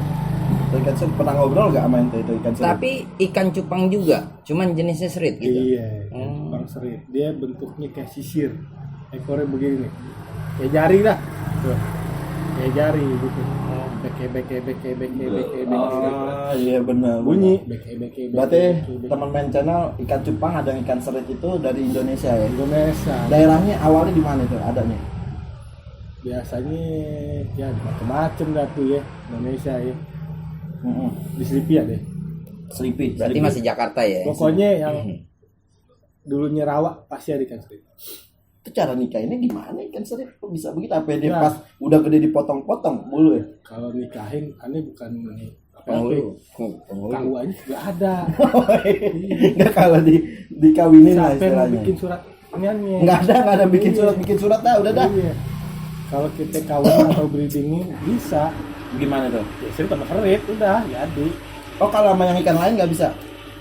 Ikan serit pernah ngobrol nggak sama ente itu ikan serit? Tapi ikan cupang juga, cuman jenisnya serit gitu. Iya, bang serit. Dia bentuknya kayak sisir. Ekornya begini nih. Kayak jari dah. Tuh. Kayak jari gitu. Beke. Oh, iya benar. Bunyi beke. Berarti teman main channel ikan cupang ada yang ikan serit itu dari Indonesia ya. Indonesia. Daerahnya awalnya di mana itu adanya? Biasanya ya macam-macam dah tuh ya Indonesia ya. Heeh. Di Selipi ya deh. Selipi. Berarti masih Jakarta ya. Pokoknya yang dulunya rawa pasti ada ikan serit. Itu cara nikahnya gimana ikan serit? Kok bisa begitu? Apa dia Ya. pas udah gede dipotong-potong bulu ya? Kalau nikahin aneh bukan Penghulu. kahuannya juga ada. Enggak kalau dikawinin lah Siapa yang istilahnya. bikin surat iniannya? Enggak ada bikin surat dah udah dah. Iya. Kalau kita kawin atau breeding bisa, Gimana tuh? ya serit sama serit udah jadi Oh, kalau sama yang ikan lain nggak bisa?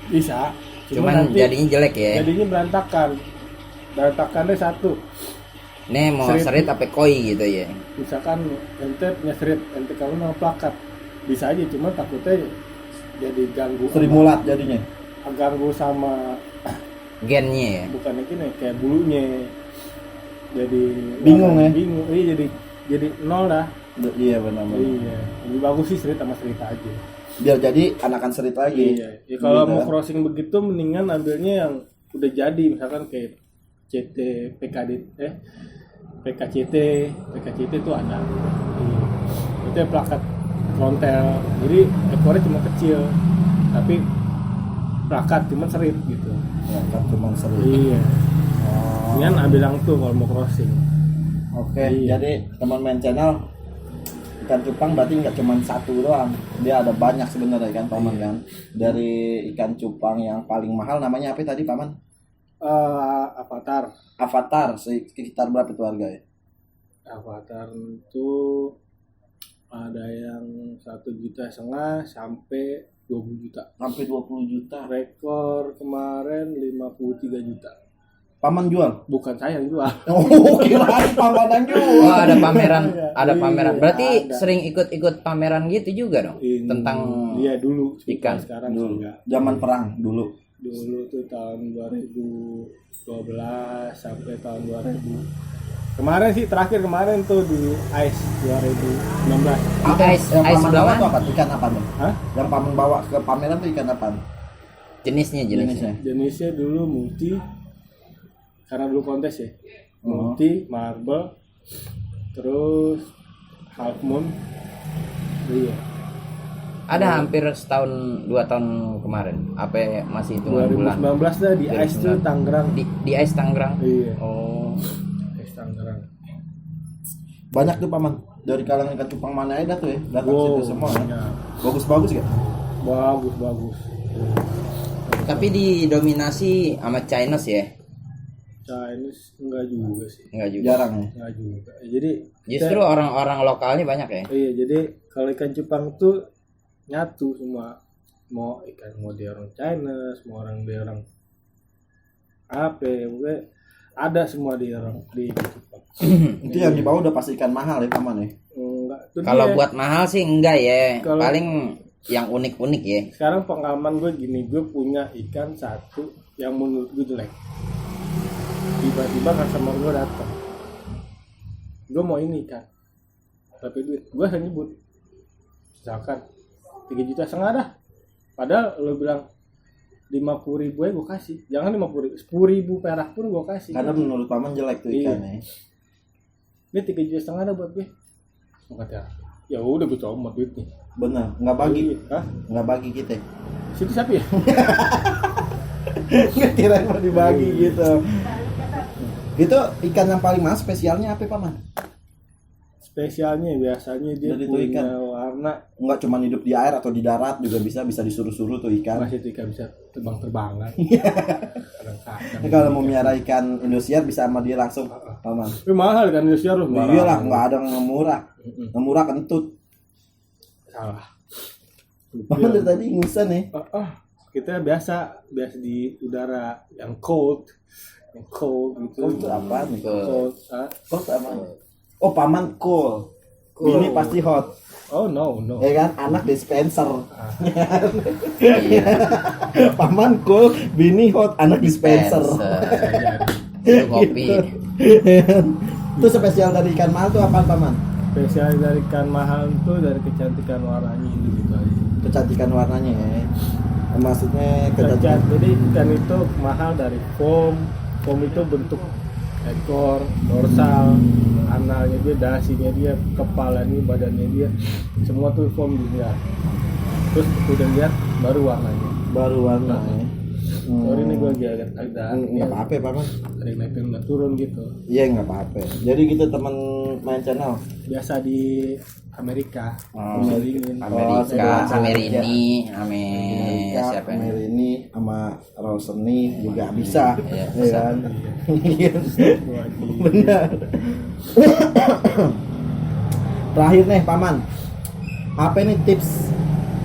bisa. Cuman jadinya jelek ya. jadinya berantakan. Berantakannya satu. Nih mau serit apa koi gitu ya. Misalkan ente punya serit, ente kawin sama plakat, bisa aja. Cuma takutnya jadi ganggu Sri Mulat jadinya. ganggu sama gennya ya. bukannya gini kayak bulunya jadi Bingung ya? bingung iya jadi nol dah. Iya benar. Iya lebih bagus sih serit sama cerita aja. Biar jadi anakan serit lagi. Iya ya, kalau Gitu. mau crossing begitu mendingan ambilnya yang udah jadi misalkan kayak CT PKCT itu ada. Iya. Itu yang plakat frontal jadi ekornya cuma kecil tapi plakat cuma serit gitu. Ya, kan cuma serit. Iya. Oh. Ini ambil yang tuh kalau mau crossing. Oke, Iya. jadi teman main channel ikan cupang berarti nggak cuma satu doang, dia ada banyak sebenarnya kan paman kan. Dari ikan cupang yang paling mahal namanya apa tadi paman? Avatar. Avatar, sekitar berapa itu harga ya? Avatar itu ada yang 1,5 juta sampai 20 juta. Sampai 20 juta. Rekor kemarin 53 juta. Paman jual? Bukan saya yang jual. Oh, kirain paman yang jual. Oh, ada pameran, ada pameran. Iya, Berarti ada. sering ikut-ikut pameran gitu juga dong? Tentang Iya dulu ikan. sekarang Dulu, enggak. zaman perang dulu. Dulu tuh tahun 2012 sampai tahun 2000. Kemarin sih terakhir kemarin tuh di ICE 2019. Ice Yang paman sebelah bawa mana? tuh apa? Ikan apa tuh? Hah? Yang paman bawa ke pameran tuh ikan apa? jenisnya. Jenisnya dulu multi karena dulu kontes ya. Multi, marble, terus half moon. Iya. Ada hampir setahun 2 tahun kemarin. Apa masih hitungan bulan? 2019 dah di ICE tuh 2019. Tangerang. Di Ice Tangerang. Iya. Oh. ICE Tangerang. Banyak tuh paman. Dari kalangan ikan cupang mana aja tuh ya? Datang situ semua. Ya? banyak. Bagus-bagus gak? Bagus. Tapi didominasi sama Chinese ya? Chinese enggak juga sih. Enggak juga. Jarang ya? Enggak juga. Jadi Justru orang-orang lokalnya banyak ya? iya, jadi kalau ikan cupang tuh nyatu semua. Mau ikan mau dia orang Chinese, mau dia orang apa ya, pokoknya ada semua di orang di ikan cupang. Itu yang di bawah udah pasti ikan mahal ya paman ya? Enggak. Itu Kalau dia. buat mahal sih enggak ya. Kalau- Paling yang unik-unik ya. Sekarang pengalaman gue gini, gue punya ikan satu yang menurut gue jelek. Tiba-tiba customer gue datang, gue mau ini ikan, tapi duit gue hanya nyebut misalkan 3,5 juta dah, padahal lo bilang 50.000 ya gue kasih, jangan 50.000, 10.000 perak pun gue kasih. Karena menurut paman jelek tuh Iya. ikannya. Ini 3,5 juta dah buat gue. Makanya ya udah gue comot duit nih. Bener, nggak bagi, Hah? nggak bagi kita. Situ siapa ya? Nggak kira mau dibagi gitu. Itu ikan yang paling mahal spesialnya apa paman? Spesialnya biasanya dia Dari itu punya ikan. warna. Nggak cuma hidup di air atau di darat juga bisa disuruh-suruh tuh ikan. Masih ikan bisa terbang-terbangan. Kadang-kadang. Ini kalau mau miara ikan Indosiar bisa sama dia langsung paman. Tapi mahal kan Indonesia harus Iya lah, nggak ada yang murah. Yang murah kentut. Salah. Paman dari tadi ingusan nih. Kita biasa di udara yang cold gitu. Oh, itu apaan nih? Cold. Cold apa? Oh, paman cool. Ini pasti hot. Oh no. Ya kan, anak dispenser. Iya. Paman cool, bini hot, anak dispenser. Itu kopi. Itu spesial dari ikan mahal tuh apa paman? Spesial dari ikan mahal itu dari kecantikan warnanya gitu aja. Kecantikan warnanya ya. Maksudnya kecantikan. Jadi ikan itu mahal dari foam itu bentuk ekor, dorsal, analnya dia, dasinya dia, kepalanya, badannya dia, semua tuh foam dilihat. Terus udah lihat baru warnanya. Baru warna ya. Sorry nih gue agak ada Nggak apa-apa paman. ada yang naik nggak turun gitu. Iya nggak apa-apa. Jadi gitu teman main channel. Biasa di Amerika. Oh, Dingin. Amerika, Oh, Amerini, Amerika, siapa ini? Merini sama Roseni juga bisa. Iya, Ya bisa. kan? Iya. Benar. Terakhir nih paman. Apa nih tips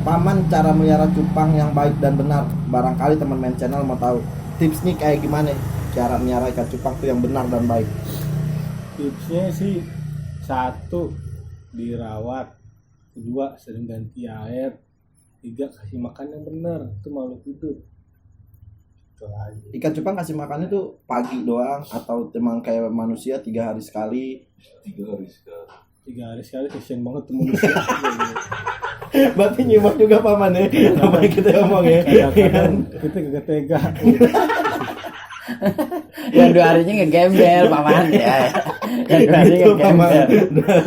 paman cara melihara cupang yang baik dan benar? Barangkali teman main channel mau tahu. Tips nih kayak gimana cara melihara ikan cupang tuh yang benar dan baik? Tipsnya sih 1 dirawat, 2 sering ganti air, tiga kasih makan yang benar, itu makhluk hidup. Itu aja. Ikan cupang kasih makannya tuh pagi doang atau emang kayak manusia 3 hari sekali? 3 hari sekali, kasian banget tuh manusia. Berarti nyimak juga paman ya, apa yang kita ngomong ya? Kadang-kadang kita kagak tega. Yang 2 harinya ngegembel paman ya. Yang 2 harinya Gitu, paman. ngegembel.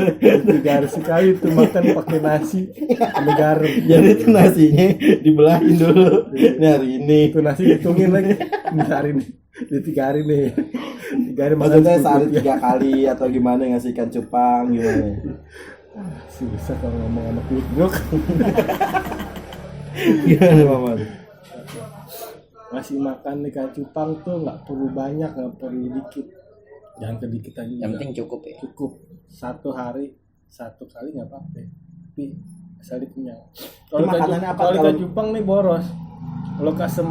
3 hari sekali tuh makan pakai nasi sama garam. Jadi itu nasinya dibelahin dulu. Ini hari ini. Itu nasi hitungin lagi. Ini hari ini. Di 3 hari nih. 3 hari makan Maksudnya sehari 10. 3 kali atau gimana ngasih ikan cupang gimana? Susah kalau ngomong sama kulit. Gimana paman? Ngasih makan ikan cupang tuh nggak perlu banyak, nggak perlu dikit. Jangan kedikitan juga. Yang penting cukup ya. Cukup 1 hari 1 kali nggak apa-apa. Tapi asal dia kenyang. Kalau ikan makanannya apa kalau ikan kalau- cupang nih boros. Kalau kasih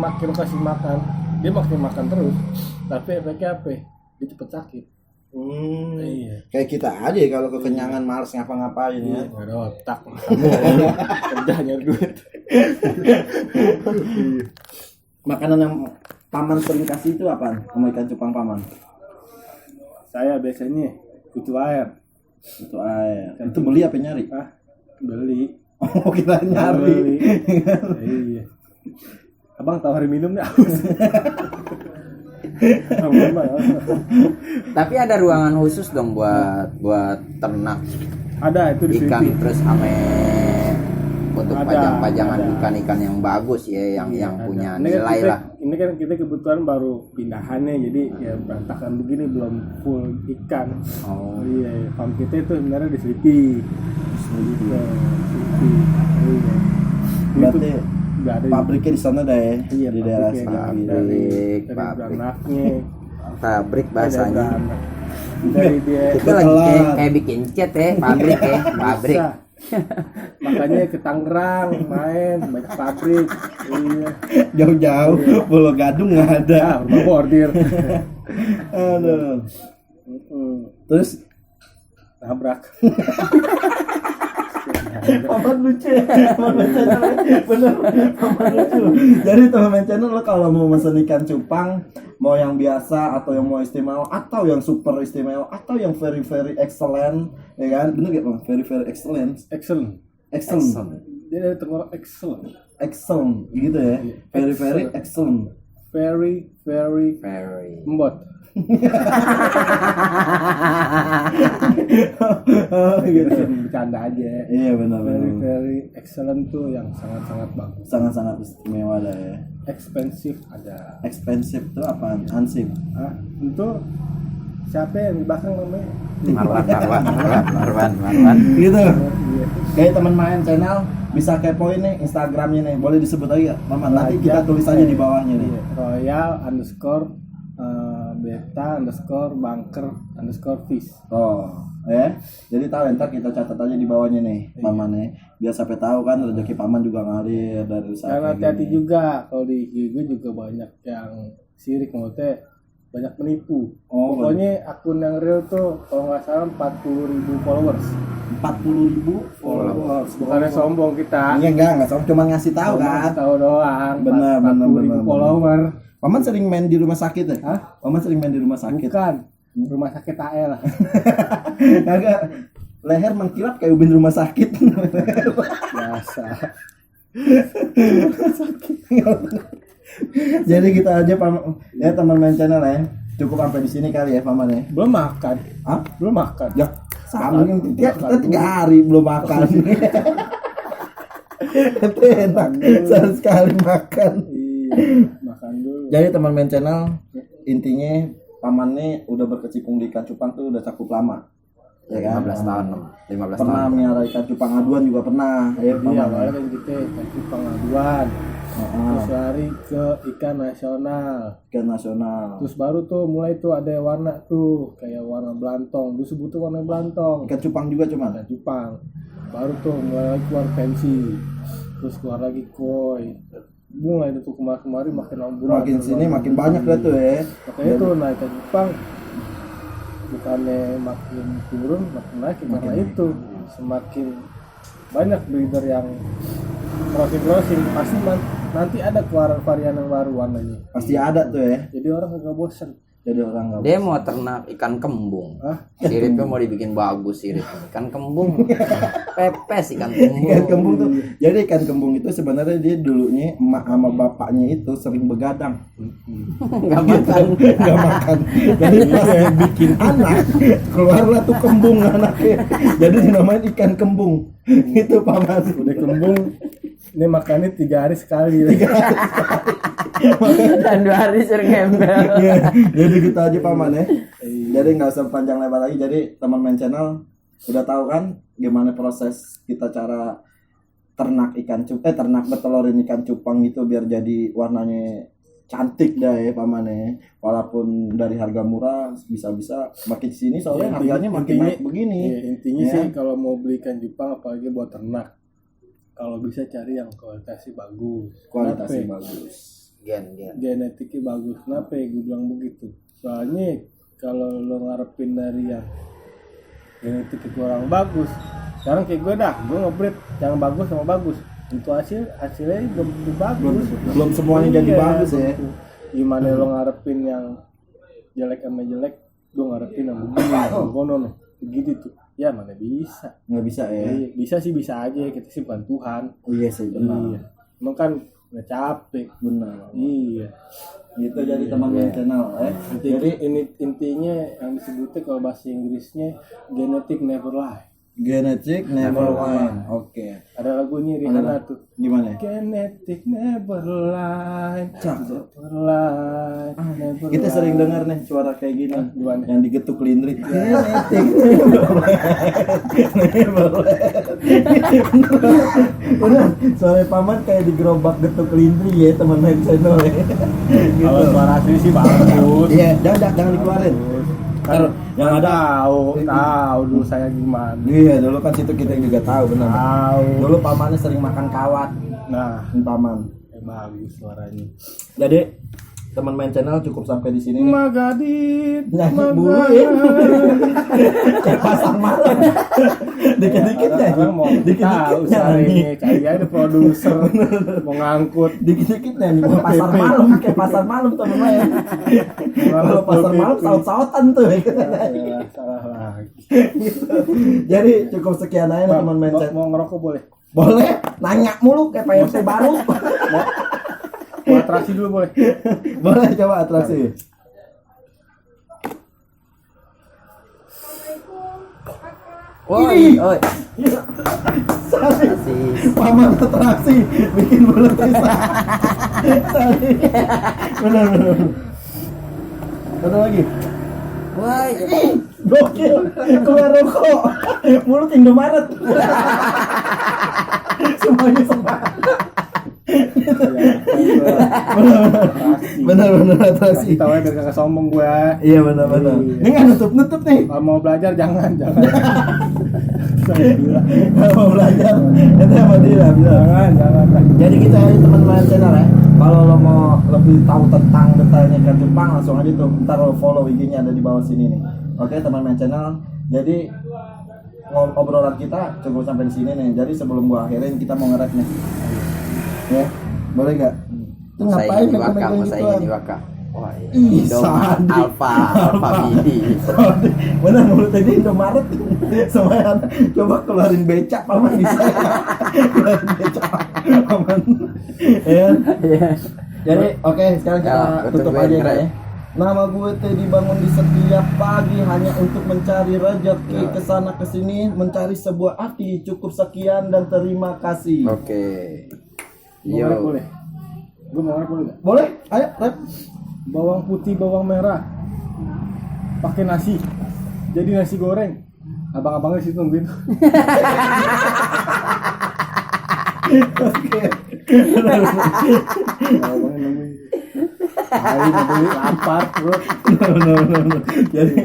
makan, dia makin makan terus. Tapi efeknya apa? Dia cepet sakit. Iya. Kayak kita aja ya, kalau kekenyangan males ngapa-ngapain ya. Nggak ada otak. Kamu kerja nyari duit. Makanan yang paman sering kasih itu apa? Sama ikan cupang paman? Saya biasanya kutu air. Itu air. Itu beli apa nyari? Beli. Oh kita Beli. nyari. Iya. Abang tawarin minum nih haus. Tapi ada ruangan khusus dong buat ternak Ada itu di ikan sini. terus untuk Ada, pajang-pajangan ada. ikan-ikan yang bagus ya, yang Ada. punya Ini kan nilai kita- lah. Ini kan kita kebetulan baru pindahannya, jadi ya berantakan begini, belum full ikan. Oh. Iya, farm kita itu sebenarnya di Selipi. Selipi. Iya. Berarti Itu nggak ada pabriknya di sana dah ya? Iya, Di daerah pabriknya. Selipi. Pabrik, dari pabrik. beranaknya. Pabrik Dari bahasanya. beranak. Dari dia Kita lagi Betelan. kayak bikin chat ya, pabrik ya, pabrik. bisa. Makanya ke Tangerang main banyak pabrik. Iya. Jauh-jauh, Pulau Gadung nggak ada. Ya, rumah bordir. Aduh. Terus Nabrak. paman lucu ya, paman channel bener, paman lucu. Jadi teman channel lo kalau mau mesen ikan cupang, mau yang biasa atau yang mau istimewa atau yang super istimewa atau yang very very excellent, ya kan? Bener gak bang? Very very excellent, Excellent. excellent, Dia dari tenggorok excellent. excellent, gitu ya? Very very excellent. Very Very. embot. Oh, gitu. Bercanda aja. Iya benar Very benar. very excellent tuh yang sangat-sangat bagus. Sangat-sangat istimewa lah ya. Expensive ada. Expensive tuh apaan? Ansip. Itu siapa yang di belakang namanya? Marwan. Gitu. Iya. Kayak teman main channel bisa kepoin nih Instagramnya nih, boleh disebut lagi ya, Maman. Nanti kita tulis aja di bawahnya nih. Iya, Royal underscore beta underscore bunker underscore fish. Oh, ya. Jadi tahu ntar kita catat aja di bawahnya nih, Iya. Paman nih. Biar sampai tahu kan rezeki Paman juga ngalir dari usaha. Karena kayak hati-hati gini. juga kalau di IG juga banyak yang sirik, maksudnya banyak menipu. Oh, Pokoknya akun yang real tuh kalau nggak salah 40.000 followers. 40.000 followers. Bukannya sombong kita. Iya enggak sombong, cuma ngasih tahu kan. Tahu doang. Benar, 40.000 benar. follower. Paman sering main di rumah sakit ya? Hah? Paman sering main di rumah sakit. Bukan. Rumah sakit AL. Agak leher mengkilap kayak ubin rumah sakit. Biasa. Jadi kita aja Paman, ya teman main channel ya. Cukup sampai di sini kali ya Paman ya. Belum makan. Hah? Belum makan. Ya, sama kan kita 3 hari belum makan. Itu enak, sehari sekali makan. Iya, makan dulu. Jadi teman main channel, intinya Paman nih udah berkecimpung di ikan cupang tuh udah cukup lama. Ya kan? 15 tahun. 15 Pernah tahun. melihara ikan cupang aduan juga pernah. Ya, Iya, Paman. awalnya kan gitu, kasih pengaduan. Heeh. Terus lari ke ikan nasional. Ikan nasional. Terus baru tuh mulai tuh ada warna tuh kayak warna belantong. Dulu sebutnya warna belantong. Ikan cupang juga cuman. Ada Jepang. Baru tuh mulai keluar pensi. Terus keluar lagi koi. Mulai itu kemari makin ambulan. Makin sini makin banyak dah tuh ya. Makanya tuh naik ke Jepang bukannya makin turun makin naik karena naik. itu semakin banyak breeder yang browsing pasti nanti ada keluar varian yang baru warnanya. Pasti ada tuh ya. Jadi orang nggak bosan. Jadi orang nggak. Dia mau ternak ikan kembung. Hah? Siripnya mau dibikin bagus sirip. Ikan kembung. Pepes ikan kembung. Ikan kembung tuh. Jadi ikan kembung itu sebenarnya dia dulunya emak sama bapaknya itu sering begadang. Enggak makan. Gak makan. Jadi pas dia bikin anak, keluarlah tuh kembung anaknya. Jadi dinamain ikan kembung. Itu paman. Udah kembung, ini makannya 3 hari sekali. Dan 2 hari sering ngembel. Ya, jadi gitu aja paman ya. Jadi nggak usah panjang lebar lagi. Jadi teman main channel udah tahu kan gimana proses kita cara ternak ternak bertelurin ikan cupang itu biar jadi warnanya cantik dah ya paman ya. Walaupun dari harga murah bisa-bisa makin sini soalnya harganya makin naik begini. Iya, intinya Ya. sih kalau mau beli ikan cupang apalagi buat ternak, kalau bisa cari yang kualitasnya bagus. Kualitasnya Kenapa? bagus. Gen. Genetiknya bagus. Kenapa gue bilang begitu? Soalnya kalau lo ngarepin dari yang genetiknya kurang bagus, sekarang kayak gue ngebreed yang bagus sama bagus, itu hasilnya belum bagus. Belum semuanya jadi Iya, bagus ya. Gimana lo ngarepin yang jelek sama jelek, gue ngarepin yang begini, gono begitu tuh. Ya mana bisa. Nggak bisa ya. Iya, bisa sih bisa aja, kita sih bukan Tuhan. Iya sih benar. Iya. Emang kan nggak capek. Benar. Iya. Gitu jadi teman main channel Jadi intinya yang disebutnya kalau bahasa Inggrisnya genetic never lie. Genetic never lie. Oke. Ada lagunya Rihanna tuh. Gimana? Genetic never lie. Cakep. Never lie. Never Kita lie. sering dengar nih suara kayak gini Gimana? yang digetuk lindri. Genetic never lie. Benar, suara paman kayak digerobak getuk lindri ya teman main channel ya. Kalau suara asli sih bagus. Iya, jangan dikeluarin. Kan Yang ada tahu dulu saya gimana. Iya, dulu kan situ kita juga tahu benar. Tahu. Dulu pamannya sering makan kawat. Nah, Ini paman. bagus suaranya. Jadi teman main channel cukup sampai di sini nih. Magadit, Nyanyi bulu ya. Kayak pasang malam. Dikit-dikit nyanyi. Orang mau tahu Dikit-dikit nyanyi. suaranya, cari aja produser mau ngangkut. Dikit-dikit nyanyi. Mau pasar malam, kayak pasar malam teman main. Kalau pasar malam saut-sautan tuh. Salah lagi. Jadi cukup sekian aja Bang, teman main channel. mau ngerokok boleh? Boleh, nanya mulu kayak PRT baru. Mau atraksi dulu boleh? Boleh coba atraksi. Woi. Sorry. Asik. Paman atraksi bikin bulu pisah. Sorry. Benar. Ada lagi. Woi. Gokil. Keluar rokok. Mulut Indomaret. Semuanya sama. Benar atraksi. Tahu ya biar kagak sombong gue. Iya benar. Iya. Ini nggak nutup nih. Kalau mau belajar jangan. Kalau mau belajar itu sama dia bilang. Jangan. Jadi kita ini teman-teman channel ya. Kalau lo mau lebih tahu tentang detailnya ikan cupang langsung aja tuh. Ntar lo follow IG-nya ada di bawah sini nih. Oke teman-teman channel. Jadi obrolan kita cukup sampai di sini nih. Jadi sebelum gua akhirin kita mau nge-rap nih. Ya, boleh nggak? Itu ngapain Saya megang masa gituan? ini bakal. Wah, Ih, Indomaret sadi. Alfa Bidi. Bener mulut tadi Indomaret. Semuanya coba keluarin becak paman bisa. Keluarin becak paman. Ya. Jadi oke sekarang kita Ya, tutup tutup aja ya. ya. Nama gue Teddy bangun di setiap pagi hanya untuk mencari rezeki kesana kesini mencari sebuah arti. Cukup sekian dan terima kasih. Oke. Mau rap Yo. boleh? Gue mau rap boleh nggak? Boleh? Ayo rap. Bawang putih, bawang merah, pakai nasi. Jadi nasi goreng. Abang-abangnya situ nungguin. Oke. Abangnya nungguin. Ayo beli lapar perut. No. Jadi